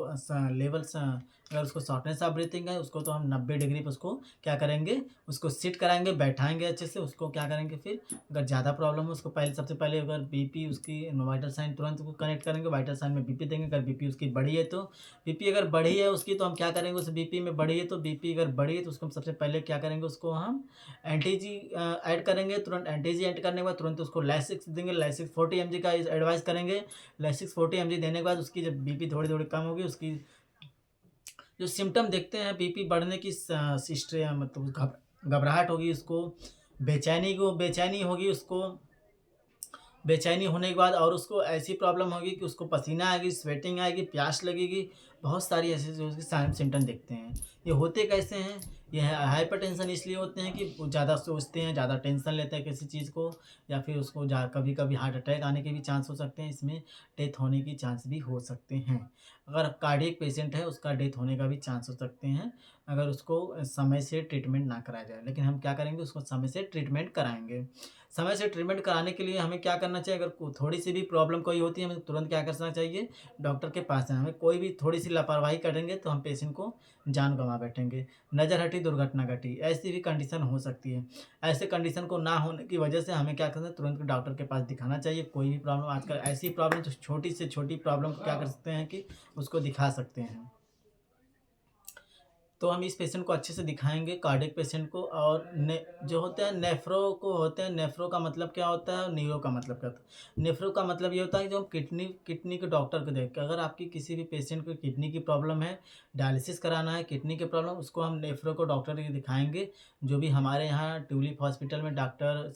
अगर उसको शॉर्टनेस ऑफ ब्रीथिंग है, उसको तो हम 90 डिग्री पे उसको क्या करेंगे, उसको सिट कराएंगे, बैठाएंगे अच्छे से। उसको क्या करेंगे फिर, अगर ज़्यादा प्रॉब्लम है उसको पहले सबसे पहले अगर BP उसकी वाइटल साइन तुरंत उसको कनेक्ट करेंगे। वाइटल साइन में BP देंगे। अगर BP उसकी बढ़ी है तो, BP अगर बढ़ी है उसकी, तो हम क्या करेंगे, उस BP में बढ़ी है तो, BP अगर बढ़ी है तो उसको हम सबसे पहले क्या करेंगे, उसको हम एंटीजी ऐड करेंगे। तुरंत एंटीजी ऐड करने के बाद तुरंत उसको लैसिक्स देंगे। लैसिक्स 40 mg का एडवाइस करेंगे। लैसिक्स 40 mg देने के बाद उसकी जब BP थोड़ी थोड़ी कम होगी, उसकी जो सिम्टम देखते हैं BP बढ़ने की, मतलब घबराहट होगी उसको, बेचैनी होगी उसको। बेचैनी होने के बाद और उसको ऐसी प्रॉब्लम होगी कि उसको पसीना आएगी, स्वेटिंग आएगी, प्यास लगेगी, बहुत सारी ऐसे जो उसके साइन सिम्टम देखते हैं। ये होते कैसे हैं, ये हाइपरटेंशन इसलिए होते हैं कि वो ज़्यादा सोचते हैं, ज़्यादा टेंशन लेते हैं किसी चीज़ को, या फिर उसको कभी कभी हार्ट अटैक आने के भी चांस हो सकते हैं। इसमें डेथ होने की चांस भी हो सकते हैं। अगर कार्डियक पेशेंट है उसका डेथ होने का भी चांस हो सकते हैं, अगर उसको समय से ट्रीटमेंट ना कराया जाए। लेकिन हम क्या करेंगे, उसको समय से ट्रीटमेंट कराएंगे। समय से ट्रीटमेंट कराने के लिए हमें क्या करना चाहिए, अगर थोड़ी सी भी प्रॉब्लम कोई होती है, हमें तुरंत क्या करना चाहिए, डॉक्टर के पास जाना। हमें कोई भी थोड़ी सी लापरवाही करेंगे तो हम पेशेंट को जान गंवा बैठेंगे। नज़र हटी दुर्घटना घटी, ऐसी भी कंडीशन हो सकती है। ऐसे कंडीशन को ना होने की वजह से हमें क्या करना है, तुरंत डॉक्टर के पास दिखाना चाहिए। कोई भी प्रॉब्लम, आजकल ऐसी प्रॉब्लम तो छोटी से छोटी प्रॉब्लम को क्या कर सकते हैं कि उसको दिखा सकते हैं। तो हम इस पेशेंट को अच्छे से दिखाएँगे, कार्डियक पेशेंट को। और ने जो होते हैं नेफ्रो को होते हैं, नेफ्रो का मतलब क्या होता है और न्यूरो का मतलब क्या होता है? नेफ्रो का मतलब ये होता है कि जो हम किडनी किडनी के डॉक्टर को देख के, अगर आपकी किसी भी पेशेंट को किडनी की प्रॉब्लम है, डायलिसिस कराना है, किडनी की प्रॉब्लम, उसको हम नेफ्रो को डॉक्टर को दिखाएँगे। जो भी हमारे यहाँ ट्यूलिप हॉस्पिटल में डॉक्टर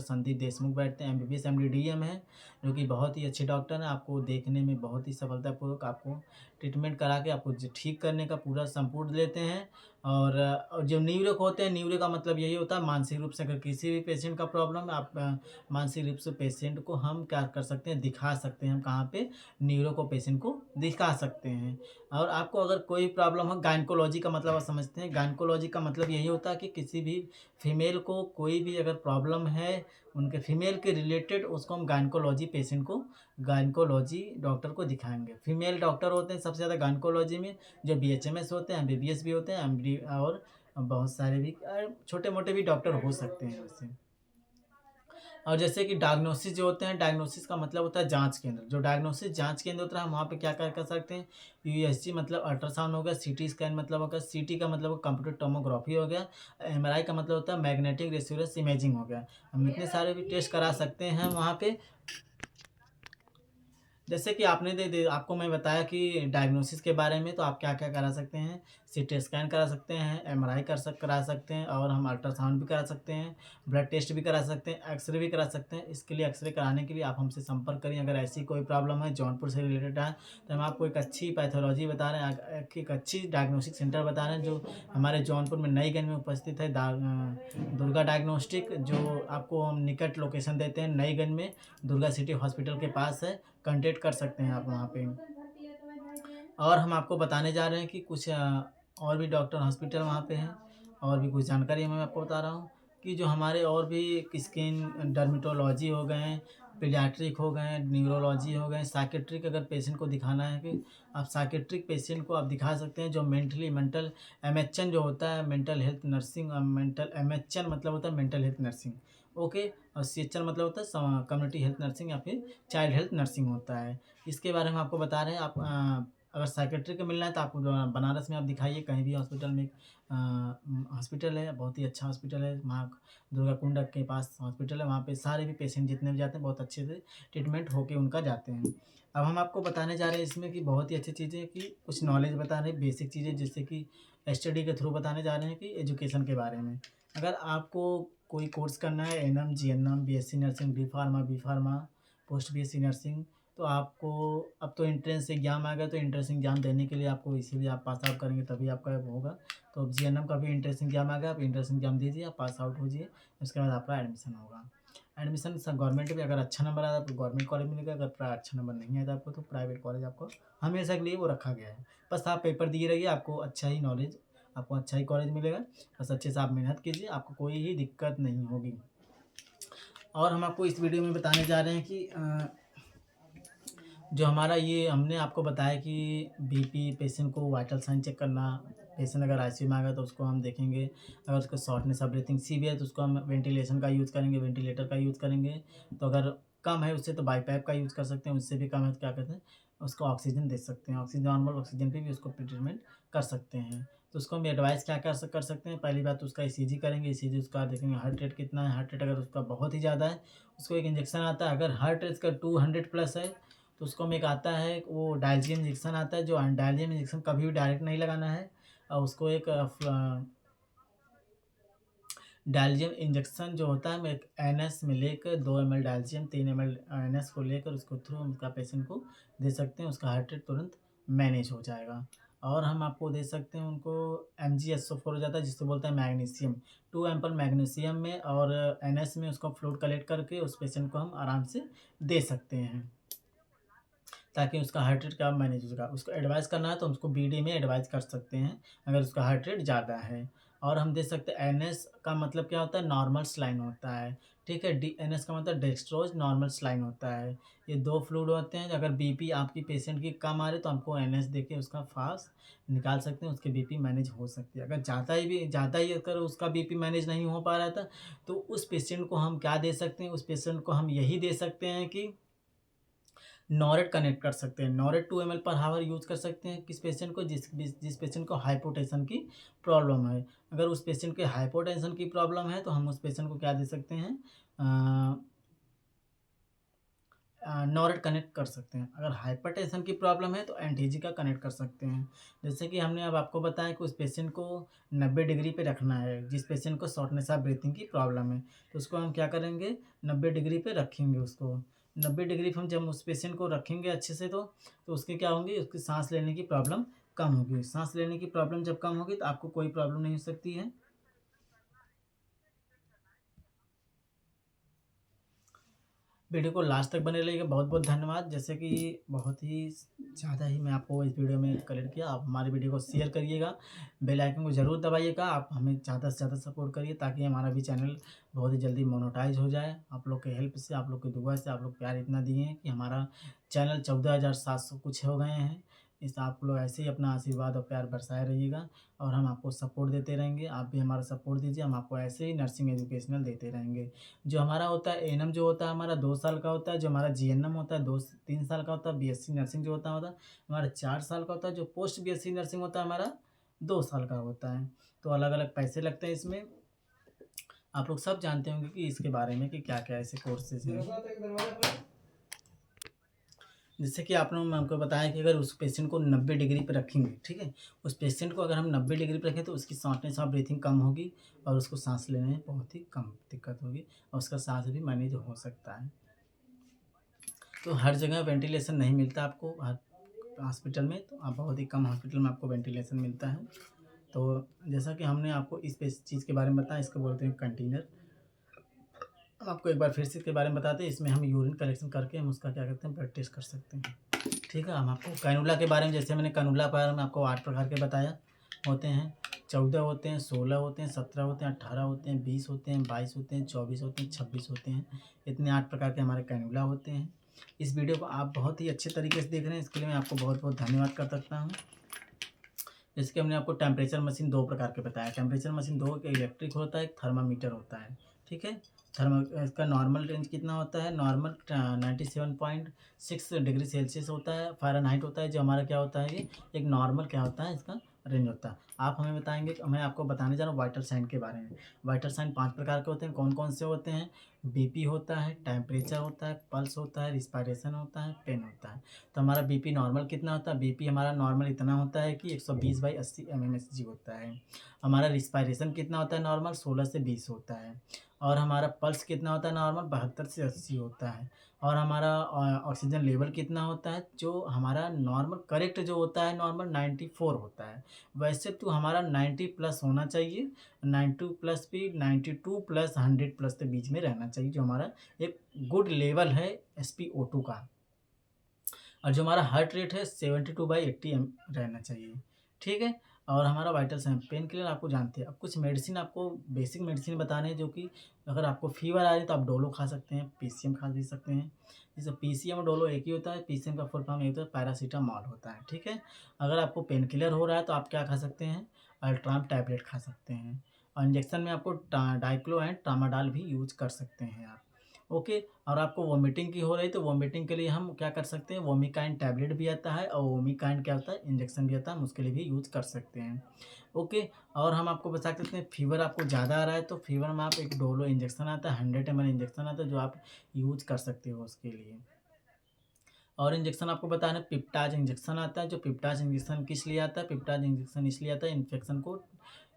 संदीप देशमुख बैठते हैं, एमबीबीएस एमडी डीएम हैं, जो कि बहुत ही अच्छे डॉक्टर हैं। आपको देखने में बहुत ही सफलतापूर्वक आपको ट्रीटमेंट करा के आपको ठीक करने का पूरा संपूर्ण लेते हैं। और जो न्यूरो होते हैं, न्यूरो का मतलब यही होता है मानसिक रूप से अगर किसी भी पेशेंट का प्रॉब्लम है, आप मानसिक रूप से पेशेंट को हम क्या कर सकते हैं, दिखा सकते हैं। हम कहाँ पे न्यूरो को पेशेंट को दिखा सकते हैं। और आपको अगर कोई प्रॉब्लम हो, गायनेकोलॉजी का मतलब आप समझते हैं, गायनेकोलॉजी का मतलब यही होता है कि किसी भी फीमेल को कोई भी अगर प्रॉब्लम है, उनके फीमेल के रिलेटेड, उसको हम गायनेकोलॉजी पेशेंट को गायनेकोलॉजी डॉक्टर को दिखाएँगे। फीमेल डॉक्टर होते हैं सबसे ज़्यादा गायनेकोलॉजी में, जो बीएचएमएस होते हैं, एमबीबीएस भी होते हैं, एमडी, और बहुत सारे भी छोटे-मोटे भी डॉक्टर हो सकते हैं वैसे। और जैसे कि डायग्नोसिस जो होते हैं, डायग्नोसिस का मतलब होता है जाँच केंद्र। जो डायग्नोसिस जाँच केंद्र होता है, हम वहाँ पे क्या-क्या कर सकते हैं, यूएसजी मतलब अल्ट्रासाउंड हो गया, सीटी स्कैन मतलब होगा, सीटी का मतलब कंप्यूटर टोमोग्राफी हो गया, एमआरआई का मतलब होता है मैग्नेटिक रेसोनेंस इमेजिंग हो गया। हम इतने सारे भी टेस्ट करा सकते हैं वहाँ पे। जैसे कि आपने दे दे आपको मैं बताया कि डायग्नोसिस के बारे में, तो आप क्या-क्या करा सकते हैं, सीटी स्कैन करा सकते हैं, एमआरआई करा सकते हैं, और हम अल्ट्रासाउंड भी करा सकते हैं, ब्लड टेस्ट भी करा सकते हैं, एक्स-रे भी करा सकते हैं। इसके लिए एक्स-रे कराने के लिए आप हमसे संपर्क करिए। अगर ऐसी कोई प्रॉब्लम है जौनपुर से रिलेटेड है, तो हम आपको एक अच्छी पैथोलॉजी बता रहे हैं, एक अच्छी डायग्नोस्टिक सेंटर बता रहे हैं, जो हमारे जौनपुर में नईगंज में उपस्थित है। दुर्गा डायग्नोस्टिक, जो आपको हम निकट लोकेशन देते हैं, नईगंज में दुर्गा सिटी हॉस्पिटल के पास है। कॉन्टैक्ट कर सकते हैं आप वहाँ पे। और हम आपको बताने जा रहे हैं कि कुछ और भी डॉक्टर हॉस्पिटल वहाँ पे हैं, और भी कुछ जानकारी मैं आपको बता रहा हूँ कि जो हमारे और भी स्किन डर्मेटोलॉजी हो गए, पीडियाट्रिक हो गए, न्यूरोलॉजी हो गए, साइकियाट्रिक अगर पेशेंट को दिखाना है कि आप साइकियाट्रिक पेशेंट को आप दिखा सकते हैं, जो मेंटल एमएचएन जो होता है, mental health nursing, mental MHN मतलब होता है मेंटल हेल्थ नर्सिंग, ओके। और सीएचएन मतलब होता है कम्युनिटी हेल्थ नर्सिंग या फिर चाइल्ड हेल्थ नर्सिंग होता है। इसके बारे में आपको बता रहे हैं। आप अगर साइकियाट्री का मिलना है तो आप बनारस में आप दिखाइए, कहीं भी हॉस्पिटल में। हॉस्पिटल है, बहुत ही अच्छा हॉस्पिटल है, वहाँ दुर्गा कुंड के पास हॉस्पिटल है। वहाँ पे सारे भी पेशेंट जितने भी जाते हैं, बहुत अच्छे से ट्रीटमेंट होके उनका जाते हैं। अब हम आपको बताने जा रहे हैं इसमें कि बहुत ही अच्छी चीज़ें, कि कुछ नॉलेज बता रहे हैं, बेसिक चीज़ें, जिससे कि स्टडी के थ्रू बताने जा रहे हैं कि एजुकेशन के बारे में। अगर आपको कोई कोर्स करना है, ANM, GNM, BSc nursing, B pharma, post BSc nursing, तो आपको अब तो एंट्रेंस एग्ज़ाम आ गया, तो एंट्रेंस एग्ज़ाम देने के लिए आपको, इसीलिए आप पास आउट करेंगे तभी आपका वो होगा। तो अब जीएनएम का भी एंट्रेंस एग्ज़ाम आ गया, आप एंट्रेंस एग्ज़ाम दीजिए, आप पास आउट होजिए, उसके बाद आपका एडमिशन होगा। एडमिशन सब गवर्नमेंट में, अगर अच्छा नंबर आया तो गवर्नमेंट कॉलेज मिलेगा, अगर अच्छा नंबर नहीं आया तो आपको तो प्राइवेट कॉलेज आपको हमेशा के लिए वो रखा गया है। बस आप पेपर दिए रहिए, आपको अच्छा ही नॉलेज, आपको अच्छा ही कॉलेज मिलेगा। बस अच्छे से आप मेहनत कीजिए, आपको कोई ही दिक्कत नहीं होगी। और हम आपको इस वीडियो में बताने जा रहे हैं कि जो हमारा ये हमने आपको बताया कि बीपी पेशेंट को वाइटल साइन चेक करना, पेशेंट अगर आईसीयू में आ गया तो उसको हम देखेंगे, अगर उसको शॉर्टनेस ऑफ ब्रीथिंग सीवियर है तो उसको हम वेंटिलेशन का यूज़ करेंगे, वेंटिलेटर का यूज़ करेंगे। तो अगर कम है उससे तो बाईपैप का यूज़ कर सकते हैं, उससे भी कम है तो क्या कहते हैं, उसको ऑक्सीजन दे सकते हैं, ऑक्सीजन, नॉर्मल ऑक्सीजन पे भी उसको ट्रीटमेंट कर सकते हैं। तो उसको हम एडवाइस क्या कर सकते हैं, पहली बात तो उसका ईसीजी करेंगे, ईसीजी उसका देखेंगे हार्ट रेट कितना है, हार्ट रेट अगर उसका बहुत ही ज़्यादा है, उसको एक इंजेक्शन आता है, अगर हार्ट रेट का 200 प्लस है, तो उसको में एक आता है, वो डायज़ियम इंजेक्शन आता है, जो डायज़ियम इंजेक्शन कभी भी डायरेक्ट नहीं लगाना है। और उसको एक डायज़ियम इंजेक्शन जो होता है, हम एक एनएस में लेकर 2 ml डायज़ियम, 3 ml एनएस को लेकर उसको थ्रू उसका पेशेंट को दे सकते हैं, उसका हार्ट रेट तुरंत मैनेज हो जाएगा। और हम आपको दे सकते हैं उनको MgSO4 हो जाता है, जिसको बोलते हैं मैग्नीशियम, 2 एम्पल मैग्नीशियम में और एनएस में उसको फ्लूइड कलेक्ट करके उस पेशेंट को हम आराम से दे सकते हैं, ताकि उसका हार्ट रेट क्या मैनेज हो सका। उसको एडवाइस करना है तो हम उसको बीडी में एडवाइस कर सकते हैं, अगर उसका हार्ट रेट ज़्यादा है। और हम दे सकते हैं एनएस का मतलब क्या होता है, नॉर्मल सलाइन होता है, ठीक है। डीएनएस का मतलब डेक्स्ट्रोज नॉर्मल सलाइन होता है। ये 2 फ्लूइड होते हैं, अगर बीपी आपकी पेशेंट की कम आ रही तो हमको एनएस देके उसका फास्ट निकाल सकते हैं, उसकी बीपी मैनेज हो सकती है। अगर ज़्यादा ही अगर उसका बीपी मैनेज नहीं हो पा रहा था, तो उस पेशेंट को हम क्या दे सकते हैं, उस पेशेंट को हम यही दे सकते हैं कि नॉरेट कनेक्ट कर सकते हैं। नॉरेट 2 ml पर हावर यूज़ कर सकते हैं किस पेशेंट को, जिस पेशेंट को हाइपोटेंशन की प्रॉब्लम है। अगर उस पेशेंट के हाइपोटेंशन की प्रॉब्लम है तो हम उस पेशेंट को क्या दे सकते हैं, नॉरेट कनेक्ट कर सकते हैं। अगर हाइपरटेंशन की प्रॉब्लम है तो एंटीजी का कनेक्ट कर सकते हैं। जैसे कि हमने अब आपको बताया कि उस पेशेंट को 90 डिग्री पे रखना है, जिस पेशेंट को शॉर्टनेस ऑफ ब्रीथिंग की प्रॉब्लम है, तो उसको हम क्या करेंगे, 90 डिग्री पे रखेंगे उसको। 90 डिग्री पे हम जब उस पेशेंट को रखेंगे अच्छे से तो उसके क्या होंगी, उसकी सांस लेने की प्रॉब्लम कम होगी। सांस लेने की प्रॉब्लम जब कम होगी तो आपको कोई प्रॉब्लम नहीं हो सकती है। वीडियो को लास्ट तक बने रहिएगा। बहुत बहुत धन्यवाद। जैसे कि बहुत ही ज़्यादा ही मैं आपको इस वीडियो में कलेक्ट किया। आप हमारी वीडियो को शेयर करिएगा, बेल आइकन को ज़रूर दबाइएगा। आप हमें ज़्यादा से ज़्यादा सपोर्ट करिए ताकि हमारा भी चैनल बहुत ही जल्दी मोनेटाइज हो जाए। आप लोग के हेल्प से, आप लोग की दुआ से, आप लोग प्यार इतना दिए हैं कि हमारा चैनल 14,700 कुछ हो गए हैं। इस आप लोग ऐसे ही अपना आशीर्वाद और प्यार बरसाए रहिएगा और हम आपको सपोर्ट देते रहेंगे। आप भी हमारा सपोर्ट दीजिए, हम आपको ऐसे ही नर्सिंग एजुकेशनल देते रहेंगे। जो हमारा होता है एएनएम जो होता है हमारा 2 साल का होता है, जो हमारा जीएनएम होता है 2 से 3 साल का होता है, बीएससी नर्सिंग जो होता है हमारा 4 साल का होता है, जो पोस्ट बीएससी नर्सिंग होता है हमारा 2 साल का होता है। तो अलग-अलग पैसे लगते हैं इसमें। आप लोग सब जानते होंगे कि इसके बारे में कि क्या-क्या ऐसे कोर्सेज़ हैं। जैसे कि आप लोगों ने हमको बताया कि अगर उस पेशेंट को 90 डिग्री पे रखेंगे, ठीक है? उस पेशेंट को अगर हम 90 डिग्री पे रखें तो उसकी शॉर्टनेस ऑफ ब्रीथिंग कम होगी और उसको साँस लेने में बहुत ही कम दिक्कत होगी और उसका साँस भी मैनेज हो सकता है। तो हर जगह वेंटिलेशन नहीं मिलता आपको, हर हॉस्पिटल में, तो आप बहुत ही कम हॉस्पिटल में आपको वेंटिलेशन मिलता है। तो जैसा कि हमने आपको इस चीज़ के बारे में बताया, इसको बोलते हैं कंटेनर। हम आपको एक बार फिर से इसके बारे में बताते हैं। इसमें हम यूरिन कलेक्शन करके हम उसका क्या करते हैं, ब्लड टेस्ट कर सकते हैं। ठीक है, हम आपको कैनुला के बारे में, जैसे मैंने कैनुला के बारे में आपको 8 प्रकार के बताया होते हैं। 14 होते हैं, 16 होते हैं, 17 होते हैं, 18 होते हैं, 20 होते हैं, 22 होते हैं, 24 होते हैं, 26 होते हैं। इतने 8 प्रकार के हमारे कैनुला होते हैं। इस वीडियो को आप बहुत ही अच्छे तरीके से देख रहे हैं, इसके लिए मैं आपको बहुत बहुत धन्यवाद कर सकता हूँ। जैसे कि हमने आपको टेम्परेचर मशीन 2 प्रकार के बताया। टेम्परेचर मशीन 2 एक इलेक्ट्रिक होता है, एक थर्मामीटर होता है। ठीक है? इसका नॉर्मल रेंज कितना होता है? नॉर्मल 97.6 डिग्री सेल्सियस होता है, फ़ारेनहाइट होता है। जो हमारा क्या होता है, ये एक नॉर्मल क्या होता है, इसका रेंज होता है। आप हमें बताएँगे, मैं आपको बताने जा रहा हूँ वाइटल साइन के बारे में। वाइटल साइन 5 प्रकार के होते हैं। कौन-कौन से होते हैं? बीपी होता है, टेम्परेचर होता है, पल्स होता है, रिस्पायरेशन होता है, पेन होता है। तो हमारा बीपी नॉर्मल कितना होता है? बीपी हमारा नॉर्मल इतना होता है कि 120/80 mmHg होता है। हमारा रिस्पायरेशन कितना होता है नॉर्मल? 16 से 20 होता है। और हमारा पल्स कितना होता है नॉर्मल? 72 से 80 होता है। और हमारा ऑक्सीजन लेवल कितना होता है? जो हमारा नॉर्मल करेक्ट जो होता है नॉर्मल 94 होता है। वैसे तो हमारा 90 प्लस होना चाहिए, 92 प्लस भी, 92 प्लस 100 प्लस के बीच में रहना चाहिए, जो हमारा एक गुड लेवल है SpO2 का। और जो हमारा हार्ट रेट है 72/80 रहना चाहिए। ठीक है? और हमारा वाइटल साइन, पेन किलर आपको जानते हैं। अब कुछ मेडिसिन आपको बेसिक मेडिसिन बताने हैं, जो कि अगर आपको फ़ीवर आ रही है तो आप डोलो खा सकते हैं, पीसीएम खा भी सकते हैं। जैसे पीसीएम और डोलो एक ही होता है, पीसीएम का फुल फॉर्म एक होता है, पैरासिटामॉल होता है। ठीक है? अगर आपको पेन किलर हो रहा है तो आप क्या खा सकते हैं, अल्ट्राम टैबलेट खा सकते हैं। और इंजेक्शन में आपको डाइक्लो एंड ट्रामाडोल भी यूज़ कर सकते हैं आप। ओके। और आपको वोमिटिंग की हो रही है तो वोमिटिंग के लिए हम क्या कर सकते हैं, वोमिकाइन टैबलेट भी आता है और वोमिकाइन क्या होता है, इंजेक्शन भी आता है, हम उसके लिए भी यूज़ कर सकते हैं। ओके। और हम आपको बता सकते हैं, फीवर आपको ज़्यादा आ रहा है तो फीवर में आप एक डोलो इंजेक्शन आता है, 100 ml इंजेक्शन आता है, जो आप यूज़ कर सकते हो उसके लिए। और इंजेक्शन आपको बताना, पिप्टाज इंजेक्शन आता है। जो पिप्टाज इंजेक्शन किस लिए आता है? पिप्टाज इंजेक्शन इसलिए आता है, इन्फेक्शन को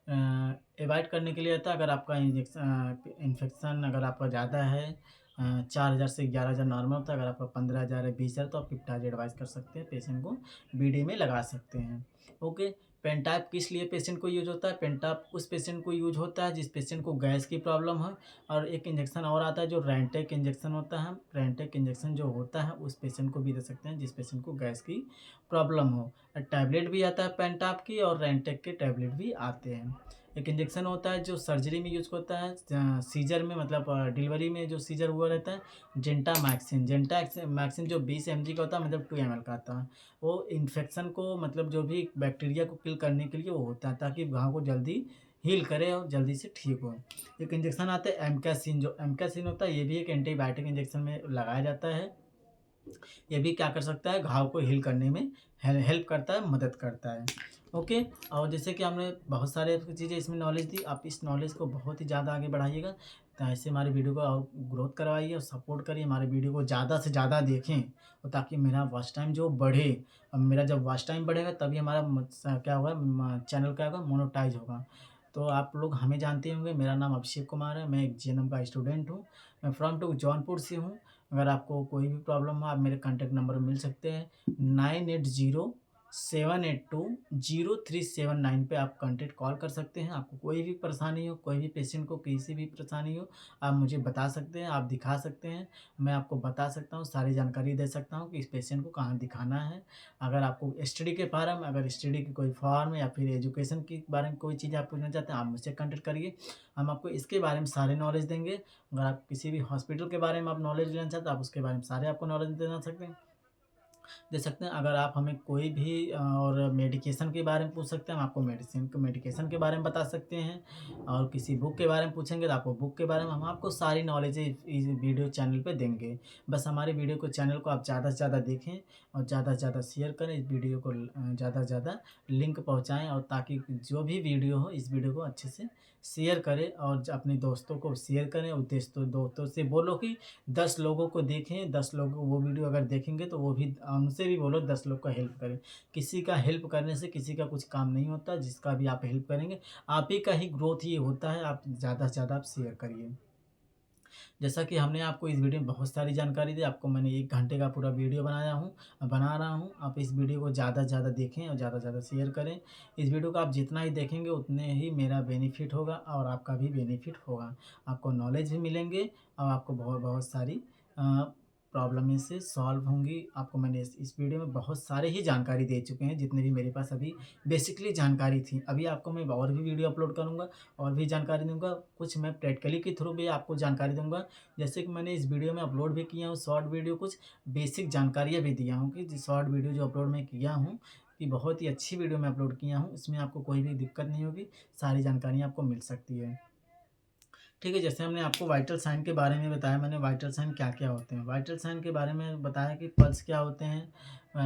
अवॉइड करने के लिए आता है। अगर आपका इन्फेक्शन अगर आपका ज़्यादा है, 4000 से 11,000 नॉर्मल होता है। अगर आपका 15,000 है, 20,000, तो आप पिप्टाज एडवाइस कर सकते हैं, पेशेंट को बीडी में लगा सकते हैं। ओके। पेनटॉप किस लिए पेशेंट को यूज़ होता है? पेनटॉप उस पेशेंट को यूज़ होता है जिस पेशेंट को गैस की प्रॉब्लम हो। और एक इंजेक्शन और आता है जो रेंटेक इंजेक्शन होता है। रेंटेक इंजेक्शन जो होता है उस पेशेंट को भी दे सकते हैं जिस पेशेंट को गैस की प्रॉब्लम हो। टैबलेट भी आता है पेनटॉप की, और रेंटेक के टैबलेट भी आते हैं। एक इंजेक्शन होता है जो सर्जरी में यूज़ होता है, सीजर में, मतलब डिलीवरी में जो सीजर हुआ रहता है, जेंटामैक्सिन। जेंटामैक्सिन जो 20 mg का होता है, मतलब 2 ml का आता है। वो इन्फेक्शन को, मतलब जो भी बैक्टीरिया को किल करने के लिए वो होता है, ताकि घाव को जल्दी हील करे और जल्दी से ठीक हो। एक इंजेक्शन आता है एमकासिन। जो एमकासिन होता है ये भी एक एंटीबायोटिक इंजेक्शन में लगाया जाता है। ये भी क्या कर सकता है, घाव को हील करने में हेल्प करता है, मदद करता है। ओके। और जैसे कि हमने बहुत सारे चीज़ें इसमें नॉलेज दी, आप इस नॉलेज को बहुत ही ज़्यादा आगे बढ़ाइएगा। तो ऐसे हमारे वीडियो को और ग्रोथ करवाइए और सपोर्ट करिए, हमारे वीडियो को ज़्यादा से ज़्यादा देखें, और ताकि मेरा वॉच टाइम जो बढ़े। अब मेरा जब वॉच टाइम बढ़ेगा तभी हमारा क्या होगा, चैनल क्या होगा, मोनेटाइज होगा। तो आप लोग हमें जानते होंगे, मेरा नाम अभिषेक कुमार है, मैं एक जीएनएम का स्टूडेंट हूँ। मैं फ्रॉम टू जौनपुर से हूँ। अगर आपको कोई भी प्रॉब्लम हो, आप मेरे कॉन्टैक्ट नंबर मिल सकते हैं, 9807820379 पे आप कॉन्टैक्ट कॉल कर सकते हैं। आपको कोई भी परेशानी हो, कोई भी पेशेंट को किसी भी परेशानी हो, आप मुझे बता सकते हैं, आप दिखा सकते हैं। मैं आपको बता सकता हूँ, सारी जानकारी दे सकता हूँ कि इस पेशेंट को कहाँ दिखाना है। अगर आपको स्टडी के फार्म, अगर स्टडी की कोई फॉर्म या फिर एजुकेशन के बारे में कोई चीज़ आप पूछना चाहते हैं, आप मुझसे कॉन्टैक्ट करिए। हम आपको इसके बारे में सारे नॉलेज देंगे। अगर आप किसी भी हॉस्पिटल के बारे में आप नॉलेज लेना चाहते हैं, आप उसके बारे में सारे आपको नॉलेज देना सकते हैं, दे सकते हैं। अगर आप हमें कोई भी और मेडिकेशन के बारे में पूछ सकते हैं, हम आपको मेडिकेशन के बारे में बता सकते हैं। और किसी बुक के बारे में पूछेंगे तो आपको बुक के बारे में हम आपको सारी नॉलेज इस वीडियो चैनल पे देंगे। बस हमारे वीडियो को, चैनल को आप ज़्यादा से ज़्यादा देखें और ज़्यादा से ज़्यादा शेयर करें इस वीडियो को, ज़्यादा से ज़्यादा लिंक पहुँचाएँ, और ताकि जो भी वीडियो हो, इस वीडियो को अच्छे से शेयर करें और अपने दोस्तों को शेयर करें, और दोस्तों से बोलो कि 10 लोगों को देखें, 10 लोग वो वीडियो अगर देखेंगे तो वो भी, उनसे भी बोलो 10 लोग का हेल्प करें। किसी का हेल्प करने से किसी का कुछ काम नहीं होता, जिसका भी आप हेल्प करेंगे, आप ही का ही ग्रोथ ये होता है। आप ज़्यादा से ज़्यादा आप शेयर करिए। जैसा कि हमने आपको इस वीडियो में बहुत सारी जानकारी दी, आपको मैंने 1 घंटे का पूरा वीडियो बना रहा हूँ। आप इस वीडियो को ज़्यादा से ज़्यादा देखें और ज़्यादा से ज़्यादा शेयर करें। इस वीडियो को आप जितना ही देखेंगे उतने ही मेरा बेनिफिट होगा और आपका भी बेनिफिट होगा। आपको नॉलेज भी मिलेंगे और आपको बहुत बहुत सारी प्रॉब्लम इससे सॉल्व होंगी। आपको मैंने इस वीडियो में बहुत सारे ही जानकारी दे चुके हैं, जितने भी मेरे पास अभी बेसिकली जानकारी थी। अभी आपको मैं और भी वीडियो अपलोड करूँगा और भी जानकारी दूँगा। कुछ मैं प्रैक्टिकली के थ्रू भी आपको जानकारी दूँगा। जैसे कि मैंने इस वीडियो में अपलोड भी किया हूँ शॉर्ट वीडियो, कुछ बेसिक जानकारियाँ भी दिया हूँ कि जो शॉर्ट वीडियो जो अपलोड मैं किया हूँ, कि बहुत ही अच्छी वीडियो मैं अपलोड किया हूँ। इसमें आपको कोई भी दिक्कत नहीं होगी, सारी जानकारियाँ आपको मिल सकती है। ठीक है, जैसे हमने आपको वाइटल साइन के बारे में बताया, मैंने वाइटल साइन क्या-क्या होते हैं। वाइटल साइन के बारे में बताया कि पल्स क्या होते हैं,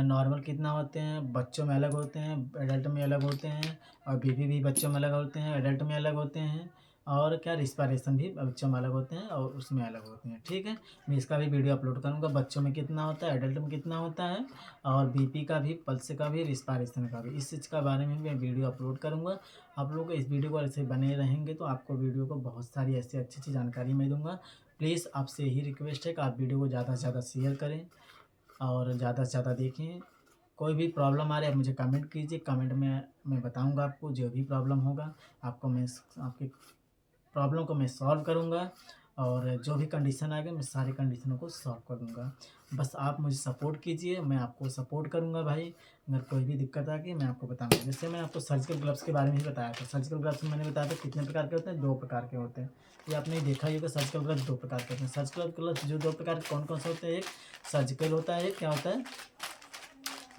नॉर्मल कितना होते हैं, बच्चों में अलग होते हैं, एडल्ट में अलग होते हैं, और बीबी भी बच्चों में अलग होते हैं, एडल्ट में अलग होते हैं, और क्या रिस्पायरेशन भी बच्चों में अलग होते हैं और उसमें अलग होते हैं। ठीक है, मैं इसका भी वीडियो अपलोड करूँगा, बच्चों में कितना होता है, एडल्ट में कितना होता है, और बीपी का भी, पल्स का भी, रिस्पायरेशन का भी, इस चीज़ के बारे में भी मैं वीडियो अपलोड करूँगा। आप लोग इस वीडियो को ऐसे बने रहेंगे तो आपको वीडियो को बहुत सारी ऐसी अच्छी-अच्छी जानकारी मैं दूँगा। प्लीज़ आपसे यही रिक्वेस्ट है कि आप वीडियो को ज़्यादा से ज़्यादा शेयर करें और ज़्यादा से ज़्यादा देखें। कोई भी प्रॉब्लम आ रही है आप मुझे कमेंट कीजिए, कमेंट में मैं बताऊँगा आपको जो भी प्रॉब्लम होगा, आपको मैं आपकी प्रॉब्लम को मैं सॉल्व करूँगा, और जो भी कंडीशन आएगा मैं सारी कंडीशनों को सॉल्व कर दूँगा। बस आप मुझे सपोर्ट कीजिए, मैं आपको सपोर्ट करूँगा भाई। अगर कोई भी दिक्कत आ गई मैं आपको बताऊँगा। जैसे मैंने आपको सर्जिकल ग्लव्स के बारे में भी बताया था। सर्जिकल ग्लव्स में मैंने बताया था कितने प्रकार के होते हैं, 2 प्रकार के होते हैं। ये आपने देखा ही होगा, सर्जिकल ग्लव्स 2 प्रकार के होते हैं। सर्जिकल ग्लव्स जो 2 प्रकार के कौन-कौन से होते हैं, एक सर्जिकल होता है, एक क्या होता है,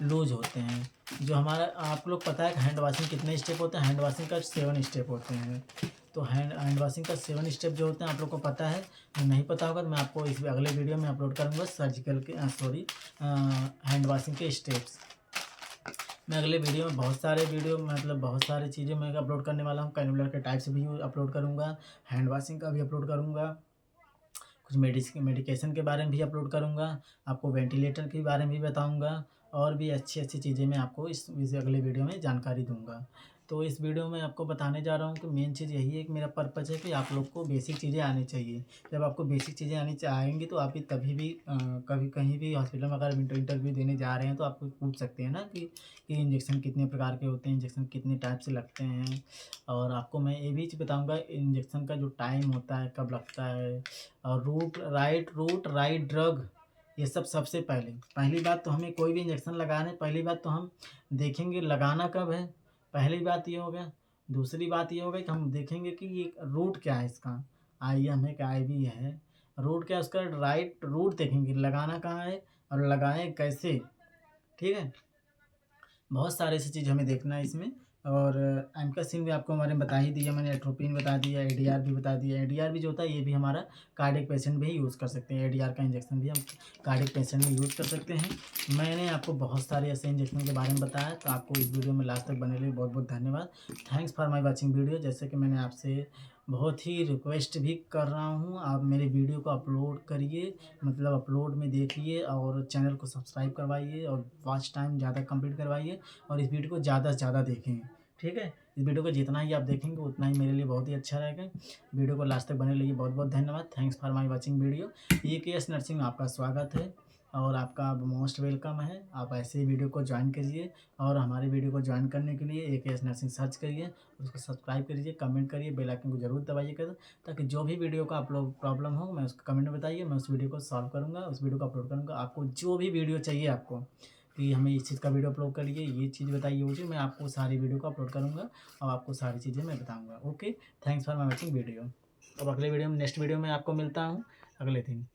लूज़ होते हैं। जो हमारा, आप लोग पता है कि हैंड वॉशिंग कितने स्टेप होते हैं, हैंड वॉशिंग का 7 स्टेप होते हैं। तो हैंड वॉशिंग का 7 स्टेप जो होते हैं आप लोग को पता है, नहीं पता होगा तो मैं आपको इस अगले वीडियो में अपलोड करूँगा सर्जिकल के हैंड वॉशिंग के स्टेप्स। मैं अगले वीडियो में बहुत सारे वीडियो, मतलब बहुत सारी चीज़ें मैं अपलोड करने वाला हूँ। कैनुलर के टाइप्स भी अपलोड करूँगा, हैंड वॉशिंग का भी अपलोड करूँगा, कुछ मेडिकेशन के बारे में भी अपलोड करूँगा, आपको वेंटिलेटर के बारे में भी बताऊँगा, और भी अच्छी-अच्छी चीज़ें मैं आपको इस अगले वीडियो में जानकारी दूँगा। तो इस वीडियो में आपको बताने जा रहा हूँ कि मेन चीज़ यही है कि मेरा पर्पज़ है कि आप लोग को बेसिक चीज़ें आनी चाहिए। जब आपको बेसिक चीज़ें आएँगी तो आप भी तभी भी कभी कहीं भी हॉस्पिटल में अगर इंटरव्यू देने जा रहे हैं तो आप पूछ सकते हैं ना कि इंजेक्शन कितने प्रकार के होते हैं, इंजेक्शन कितने टाइप से लगते हैं। और आपको मैं ये भी चीज़ बताऊँगा इंजेक्शन का जो टाइम होता है, कब लगता है, और रूट राइट ड्रग, ये सब सबसे पहली बात तो हमें कोई भी इंजेक्शन लगाने, पहली बात तो हम देखेंगे लगाना कब है, पहली बात ये हो गया। दूसरी बात ये हो गई कि हम देखेंगे कि ये रूट क्या है इसका, आईएम है कि आईवी है, रूट क्या है उसका, राइट रूट देखेंगे, लगाना कहाँ है और लगाएँ कैसे। ठीक है? बहुत सारे ऐसी चीज़ हमें देखना है इसमें, और एम्कासिन भी आपको हमारे बता ही दिया मैंने, एट्रोपिन बता दिया, एडीआर भी बता दिया। एडीआर भी जो होता है ये भी हमारा कार्डियक पेशेंट भी यूज़ कर सकते हैं। एडीआर का इंजेक्शन भी हम कार्डियक पेशेंट में यूज़ कर सकते हैं। मैंने आपको बहुत सारे ऐसे इंजेक्शन के बारे में बताया, तो आपको इस वीडियो में लास्ट तक बने रहिए। बहुत बहुत धन्यवाद। Thanks for my watching video. जैसे कि मैंने आपसे बहुत ही रिक्वेस्ट भी कर रहा हूँ, आप मेरे वीडियो को अपलोड करिए, मतलब अपलोड में देखिए और चैनल को सब्सक्राइब करवाइए और वॉच टाइम ज़्यादा कंप्लीट करवाइए और इस वीडियो को ज़्यादा से ज़्यादा देखें। ठीक है, इस वीडियो को जितना ही आप देखेंगे उतना ही मेरे लिए बहुत ही अच्छा रहेगा। वीडियो को लास्ट तक बने रहिए। बहुत बहुत धन्यवाद। Thanks for my watching video. AKS nursing में आपका स्वागत है और आपका मोस्ट वेलकम है। आप ऐसे ही वीडियो को ज्वाइन करिए और हमारे वीडियो को ज्वाइन करने के लिए एकेएस नर्सिंग सर्च करिए, उसको सब्सक्राइब करिए, कमेंट करिए, बेल आइकन को जरूर दबाइएगा, ताकि जो भी वीडियो का अपलोड प्रॉब्लम हो मैं उसको कमेंट में बताइए, मैं उस वीडियो को सॉल्व करूँगा, उस वीडियो को अपलोड करूँगा। आपको जो भी वीडियो चाहिए, आपको कि हमें इस चीज़ का वीडियो अपलोड करिए, ये चीज़ बताइए, वो चीज़, मैं आपको सारी वीडियो को अपलोड करूँगा और आपको सारी चीज़ें मैं बताऊँगा। Okay, thanks for my watching video. अब अगले वीडियो में, नेक्स्ट वीडियो में आपको मिलता हूँ अगले दिन।